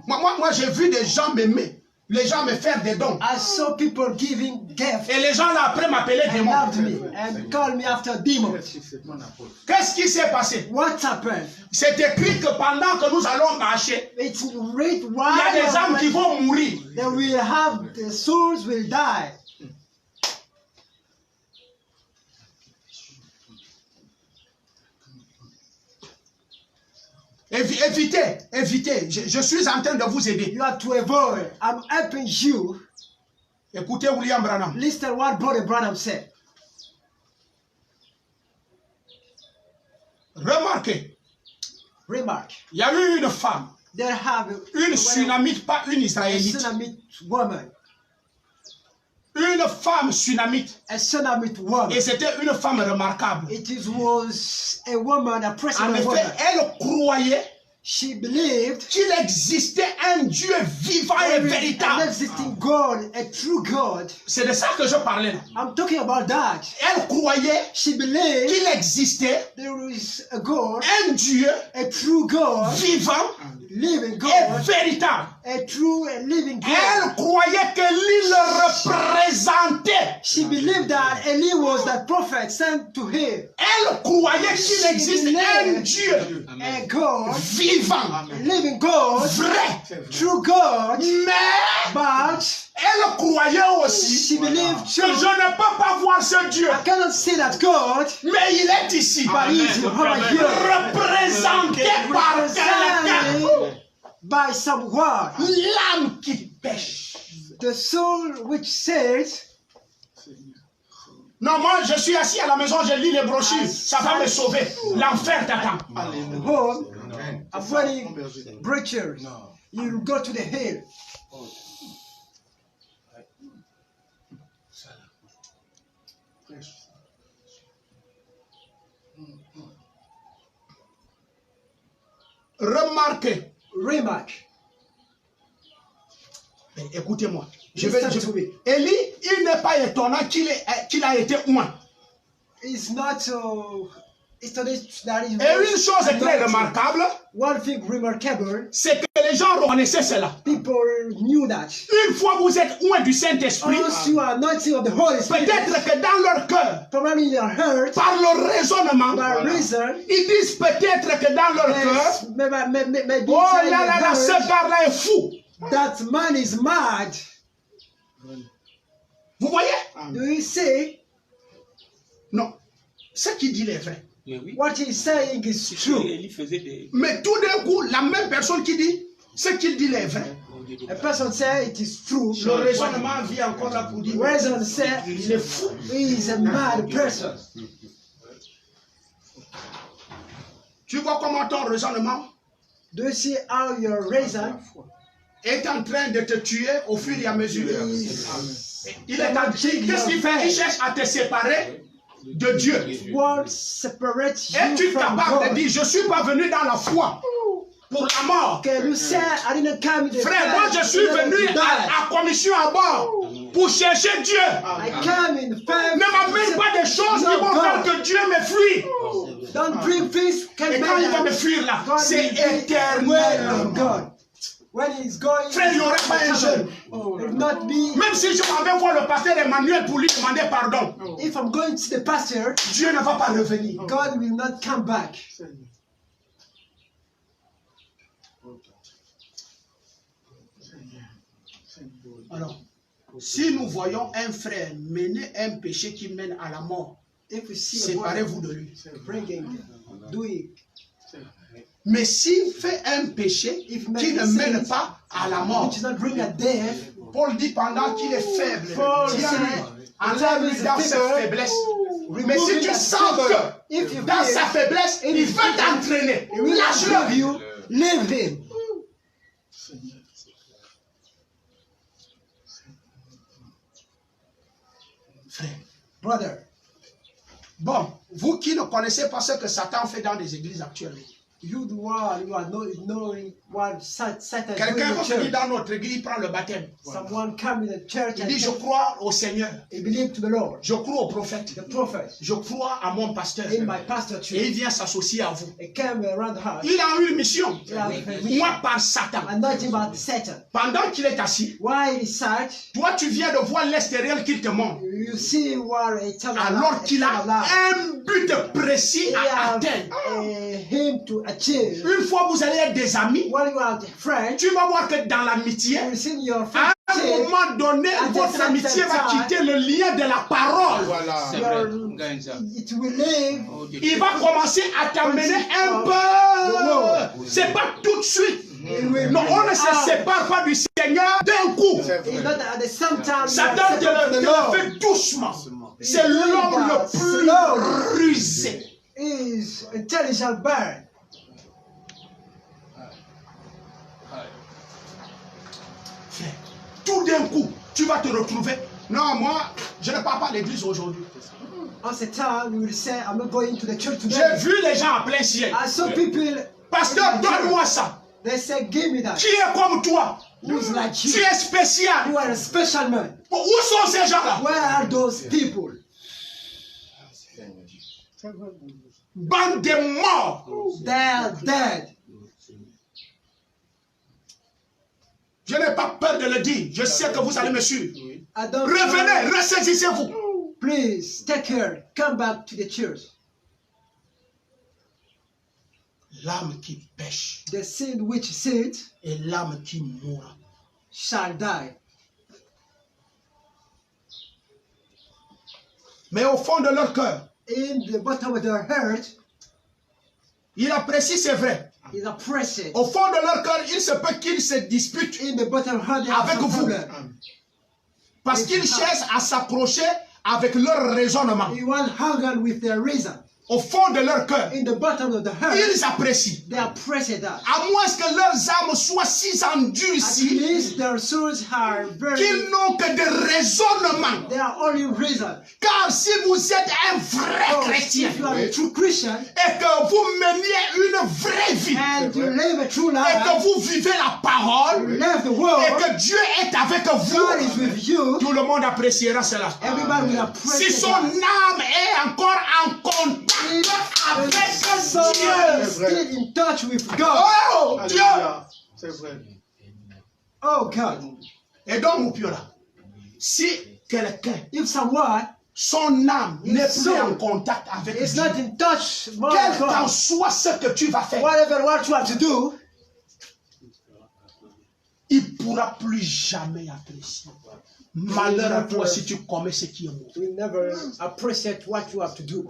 Moi j'ai vu des gens m'aimer. Les gens me faire des dons. I saw people giving gifts Et les gens là après m'appeler and démon. loved me and called me after demons. C'est mon apôtre. Qu'est-ce qui s'est passé? What happened? C'est écrit que pendant que nous allons marcher, It's read il y a des âmes qui why vont mourir. they will have the souls will die. Évitez. Je suis en train de vous aider. You have to avoid. I'm helping you. Écoutez William Branham. Listen what Brother Branham said. Remarquez, Remark. il y a eu une femme, There have une Sunamite, pas une a Israélite. Sunamite woman. Une femme Sunamite. A Sunamite woman. Et c'était une femme remarquable. Was a woman, a En personal effet, woman. elle croyait She believed qu'il existait un Dieu vivant et there is an véritable. existing God, a true God. C'est de ça que je parlais là. I'm talking about that. Elle croyait She believed qu'il existait there is a God, un Dieu a true God, vivant living et God, véritable. a true and living Elle God. croyait que lui le représentait. She believed that Eli was that prophet sent to her. Elle croyait qu'il existe un Dieu A God, vivant, living God, vrai. true God, Mais but elle croyait aussi she believed que je too. ne peux pas voir ce Dieu. I cannot see that God, Mais il est ici, but he is over here, représenté par quelqu'un. represented by someone. L'âme qui pêche. The soul which says, Non, moi je suis assis à la maison, je lis les brochures. Ça va me sauver. L'enfer t'attend. home, avoiding breachers. You go to the hill. Remarquez. Remark. Mais écoutez-moi. Listen to me. Élie, il n'est pas étonnant qu'il a été oint. It's not it's not that is. Et une chose est très remarquable, One thing remarkable, c'est que les gens reconnaissaient cela. people knew that. Une fois vous êtes oint du Saint-Esprit, Once you are anointed of the Holy Spirit, peut-être que dans leur cœur, probably in your heart, par leur raisonnement, by reason, ils disent peut-être que dans leur cœur, maybe oh say in là your là là, ce heart, gars-là est fou. that man is mad. Vous voyez? Do you see? Non. Ce qu'il dit est vrai. Mais oui. What he's saying is true. Il faisait des... Mais tout d'un coup, la même personne qui dit, ce qu'il dit est vrai. A person say it is true. Le raisonnement vient encore là pour dire, Reason say il est fou. he is a mad person. Tu vois comment ton raisonnement Do you see how your reason est en train de te tuer au fur et à mesure? is Il est en qu'est-ce qu'il fait? Il cherche à te séparer de Dieu. won't separate you Es-tu from capable de God? dire, je ne suis pas venu dans la foi pour la mort? Can you say I didn't come in the Frère, moi je suis venu à commission à bord pour chercher Dieu. I come in faith. Ne m'amène pas des choses qui vont faire que Dieu me fuit. Don't bring peace. Can Et quand il va me fuir là, God c'est will be away éternel. from God. When he's going, Frère, il n'y aurait pas un jeune. it will not be. Même si je m'en vais voir le pasteur Emmanuel pour lui demander pardon, If I'm going to the pastor, Dieu ne va pas revenir. God will not come back. Alors, si nous voyons un frère mener un péché qui mène à la mort, If we see a séparez-vous de lui. bringing, doing, Mais s'il fait un péché qui ne mène pas à la mort, which is not bring a death, Paul dit pendant qu'il est faible, Paul Dieu said, enlève dans sa faiblesse. Mais si tu sens que if you dans feel sa faiblesse, il veut t'entraîner, he will leave lâche-le. you, leave him. Frère, Brother, bon, vous qui ne connaissez pas ce que Satan fait dans les églises actuelles, you the one you are not knowing what Satan is doing quelqu'un in quand the il dit church. dans notre église, il prend le baptême. Someone come in the church Il and dit, je crois au Seigneur, he believe to the Lord, je crois au prophète, the prophet, je crois à mon pasteur. in my pastor Et il church. vient s'associer à vous. He came around the house. Il a eu une mission, moi par Satan. Anointing about Satan. Pendant qu'il est assis, Why he sat? toi tu viens de voir l'extérieur qu'il te montre. You see what eternal Alors qu'il a un but précis he à have atteindre. him to achieve. Une fois vous allez être des amis, When you are friends, tu vas voir que dans l'amitié, you will see your à un friendship. moment donné, At the votre same amitié va time, quitter le lien de la parole. Voilà. C'est vrai. Gagne ça. It will live. Oh, Dieu. Il va commencer à t'amener un peu. C'est pas tout de suite. It will Non, on ne bring se out. sépare pas du Seigneur d'un coup. It's not at the same time. Satan te le fait doucement. C'est l'homme le plus rusé. Is intelligent bird. Frère, tout d'un coup, tu vas te retrouver. Non, moi, je ne pars pas à l'église aujourd'hui. On the time you will say, I'm not going to the church J'ai today. vu les gens en plein ciel. I saw people. Pasteur, donne-moi ça. They say, give me that. Qui est comme toi? Who's like Tu you? es spécial. You are a special man. Où sont ces gens-là? Where are those people? Bande de morts. They are dead. Je n'ai pas peur de le dire. Je sais que vous allez me suivre. I don't Revenez, ressaisissez-vous. Please take care. Come back to the church. L'âme qui pêche The seed which sits et l'âme qui mourra. shall die. Mais au fond de leur cœur, In the bottom of their heart ils apprécient, c'est vrai. is oppressed. Au fond de leur cœur, il se peut qu'ils se disputent In the bottom heart they have avec some vous. problem. Parce qu'ils cherchent à s'accrocher avec leur raisonnement. You want hunger with their reason. Au fond de leur cœur, In the bottom of the heart ils apprécient. they are pressed that. À moins que leurs âmes soient si At endurcies least their souls are very. qu'ils n'ont que des raisonnements. They are only reason. Car si vous êtes un vrai Oh, chrétien if you are a true Christian et que vous meniez une vraie vie and you live a true et life, que vous vivez la you parole live the et world, que Dieu est avec God is vous, with you. tout le monde appréciera cela. Everybody will Si appreciate son that. âme est encore en contact avec Someone Dieu. still in touch with God. Oh Dieu! C'est vrai. Oh God. Et donc, mon Dieu là, si quelqu'un, If someone son âme n'est plus soul en contact avec is Dieu, not in touch with quel qu'en God, soit ce que tu vas faire, whatever what you have to do, il ne pourra plus jamais apprécier. Malheur à toi si tu commets ce qui est mauvais. We never appreciate what you have to do.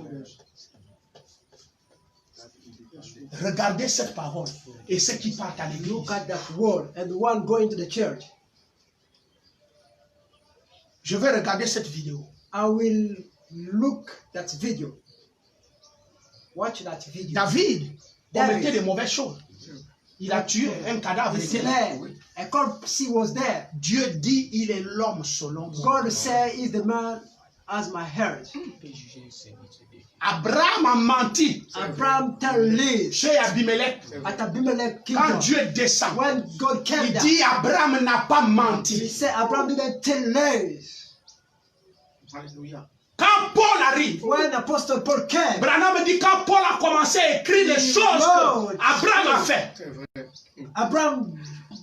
Regardez cette parole et ceux qui partent à l'église. Look at that word and the one going to the church. Je vais regarder cette vidéo. I will look that video. Watch that video. David David. commettait des mauvaises choses. Il a tué un cadavre. He's there. A corpse was there. Dieu dit, il est l'homme selon moi. God said, "Is the man as my heart." Abraham a menti Abraham tell lies chez Abimelech. at Abimelech Quand kingdom. Dieu descend, When God came il down, dit Abraham n'a pas he menti. said Abraham didn't tell lies. Quand Paul arrive, When Apostle Paul came, Branham dit quand Paul a commencé à écrire les choses qu'Abraham a fait, Abraham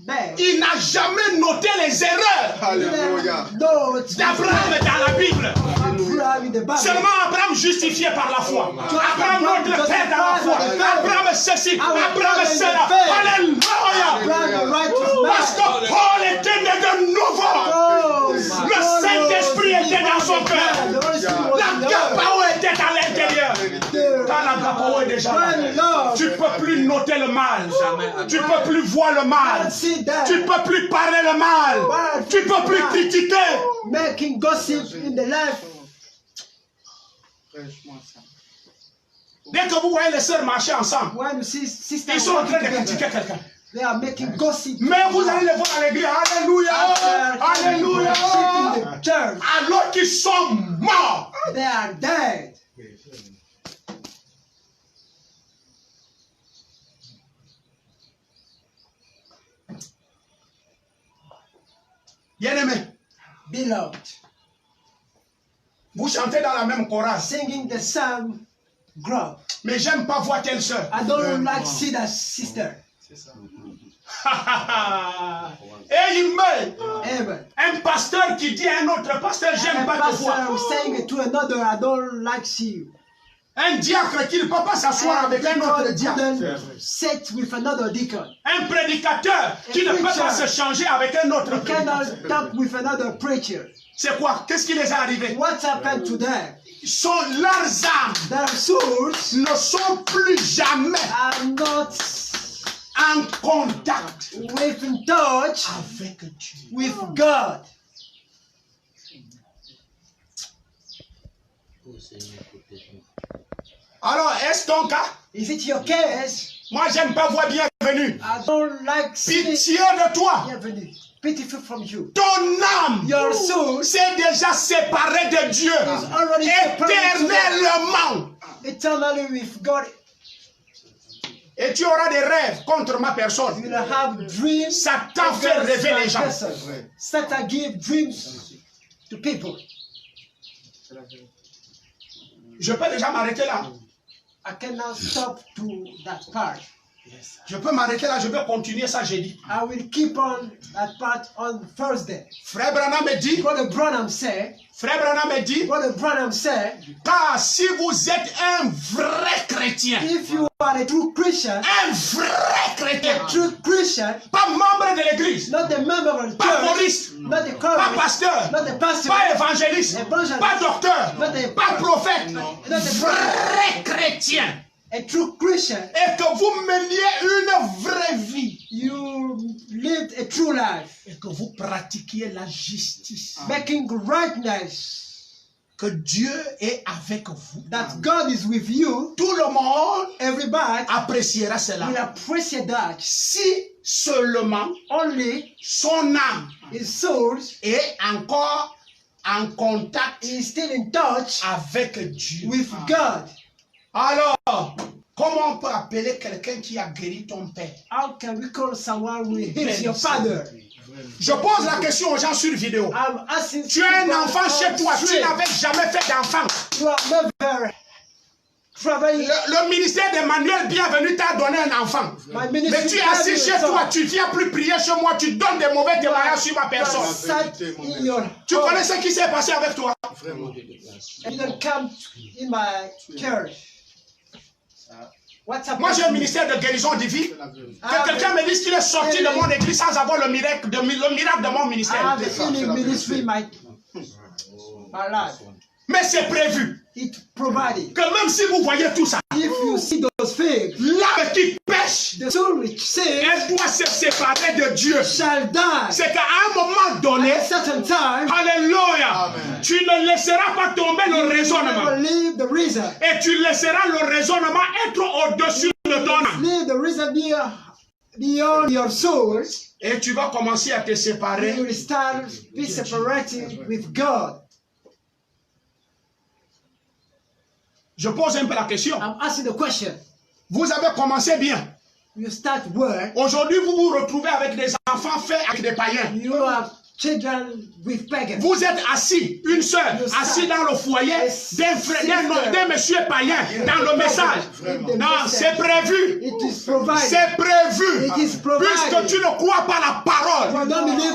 begged. il n'a jamais noté les erreurs Alléluia. No, it's d'Abraham dans la Bible. Abraham in the Bible. Seulement Abraham justifié par la foi. Abraham notre père dans la foi. Abraham ceci, Abraham cela. Alléluia. Abraham, the righteous Parce man. que Paul était né de nouveau. Oh, Le Saint-Esprit était dans son cœur. the Holy Spirit was in La the Gapao était à l'intérieur. Quand la Gapao est déjà là, tu ne peux plus noter le mal. Tu ne peux plus voir le mal. See that. Tu ne peux plus parler le mal. Tu ne peux plus critiquer. Making gossip in the life. Dès que vous voyez les sœurs marcher ensemble, When you see sisters ils sont en train de working critiquer together, quelqu'un. they are making gossip. Mais vous allez les voir à l'église. Alléluia. Alléluia. Worship in the church. Alors qu'ils sont morts. They are dead. Bien-aimé, Beloved, vous chantez dans la même chorale. singing the same group. Mais j'aime pas voir telle sœur. I don't like see that sister. Et il meurt. Amen. Un pasteur qui dit à un autre pasteur, j'aime A pas te voir. pastor saying it to another, I don't like see you. Un diacre qui ne peut pas s'asseoir avec un autre diacre. Then sit with another deacon. Un prédicateur qui ne peut pas se changer avec un autre You cannot prédicateur. talk with another preacher. C'est quoi? Qu'est-ce qui les est arrivé? What's happened to them? Leurs âmes Their souls ne sont plus jamais are not en contact in touch avec Dieu. with God. Alors, est-ce ton cas? Is it your case? Moi, j'aime pas voir bienvenue. I don't like seeing Pitié de toi. bienvenue. Pitiful from you. Ton âme Your soul s'est déjà séparée de Dieu is already separated éternellement. eternally with God. Et tu auras des rêves contre ma You personne. will have dreams. Satan fait against rêver my les gens. person. Satan give dreams to people. Je peux déjà m'arrêter là. I cannot stop to that part. Je peux m'arrêter là, je vais continuer ça jeudi. I will keep on that part on Thursday. Frère Branham me dit, Brother Branham said, car si vous êtes un vrai chrétien, if you are a true Christian, un vrai chrétien, pas membre de l'église, not a member of the pas church, choriste, not a pas chorist, pasteur, not a pastor, pas évangéliste, pas docteur, pas prophète, not a vrai chrétien, a true Christian, et que vous meniez une vraie vie, you lived a true life, et que vous pratiquiez la justice, making rightness, que Dieu est avec vous, that God is with you, tout le monde everybody appréciera will cela. appreciate that. Si seulement Only son âme his soul est encore en contact is still in touch avec Dieu. with God. Alors, comment on peut appeler quelqu'un qui a guéri ton père? How can we call someone who heals your father? Je pose la question aux gens sur vidéo. I'm asking Tu as un people enfant chez on toi, tu street. n'avais jamais fait d'enfant. You have never travailled. Le ministère d'Emmanuel Bienvenu t'a donné un enfant. My ministry Mais tu es assis has chez been toi, tu viens plus prier chez moi, tu donnes des mauvais témoignages sur ma personne. sat in your Tu home. connais ce qui s'est passé avec toi? You don't come in my church. Moi, j'ai un ministère de guérison divine. Que quelqu'un me dise qu'il est sorti de mon église sans avoir le miracle de mon ministère. Mais c'est prévu. Que même si vous voyez tout ça, l'âme qui pêche, elle doit se séparer de Dieu. C'est qu'à un moment donné, alléluia, tu ne laisseras pas tomber le raisonnement. Et tu laisseras le raisonnement être au-dessus de ton âme. Beyond your soul, et tu vas commencer à te séparer. You will start be separated with God. Je pose un peu la question. I'm asking the question. Vous avez commencé bien. You start work. Aujourd'hui, vous vous retrouvez avec des enfants faits avec des païens. You have children with pagans. Vous êtes assis, une sœur, assis dans le foyer d'un frère, d'un monsieur païen, dans le message. Non, c'est prévu. C'est prévu. Puisque tu ne crois pas la parole,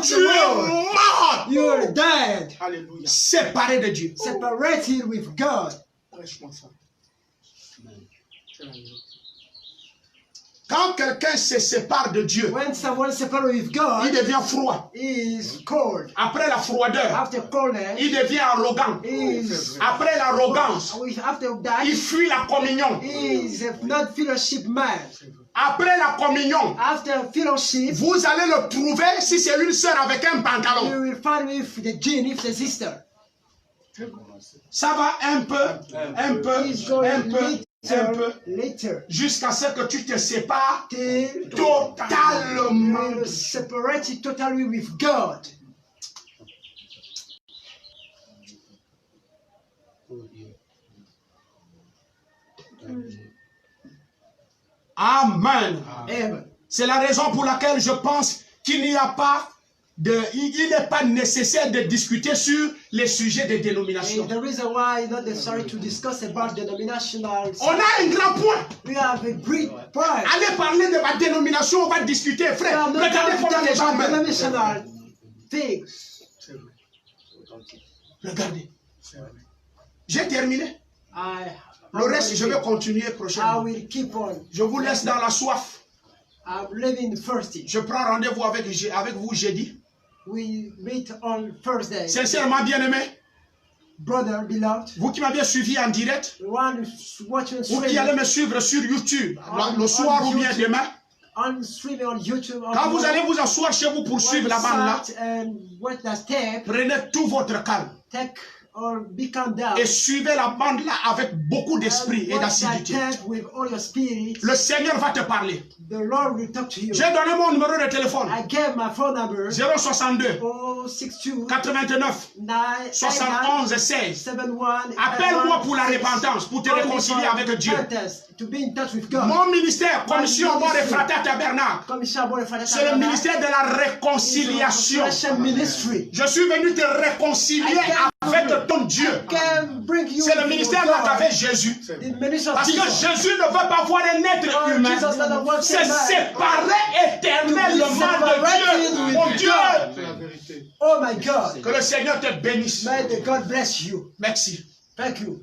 tu es mort. You are dead. Alléluia. Séparé de Dieu. Separated with God. Quand quelqu'un se sépare de Dieu, when someone separated with God, il devient froid. He is cold. Après la froideur, after coldness, il devient arrogant. Après l'arrogance, il fuit la communion. He is not fellowship man. Après la communion, after fellowship, vous allez le trouver si c'est une sœur avec un pantalon. You will find with the gene, if the sister. Ça va un peu, jusqu'à ce que tu te sépares totalement. Separated totally with God. Amen. C'est la raison pour laquelle je pense qu'il n'y a pas il n'est pas nécessaire de discuter sur les sujets des dénominations. The reason why it's not necessary to discuss about denominational. On a un grand point. We have a great point. Allez parler de ma dénomination, on va discuter, frère. Regardez comment les gens meurent. Regardez. J'ai terminé. Le reste, je vais continuer prochainement. Je vous laisse dans la soif. Je prends rendez-vous avec vous jeudi. We meet on Thursday. Sincèrement bien-aimé, brother, beloved, vous qui m'avez suivi en direct, vous qui allez me suivre sur YouTube, le soir ou bien demain, quand vous allez vous asseoir chez vous pour suivre la bande là, prenez tout votre calme. Et suivez la bande là avec beaucoup d'esprit et d'assiduité. Le Seigneur va te parler. J'ai donné mon numéro de téléphone. 062 89 71 16. Appelle-moi pour la repentance, pour te réconcilier avec Dieu. Mon ministère, Commission Bon et Frater Tabernacle, c'est le ministère de la réconciliation. Je suis venu te réconcilier avec ton Dieu. C'est le ministère dont avait Jésus. Parce que Jésus ne veut pas voir un être humain se séparer éternellement de Dieu. Mon Dieu. Oh my God. Que le Seigneur te bénisse. May the God bless you. Merci. Thank you.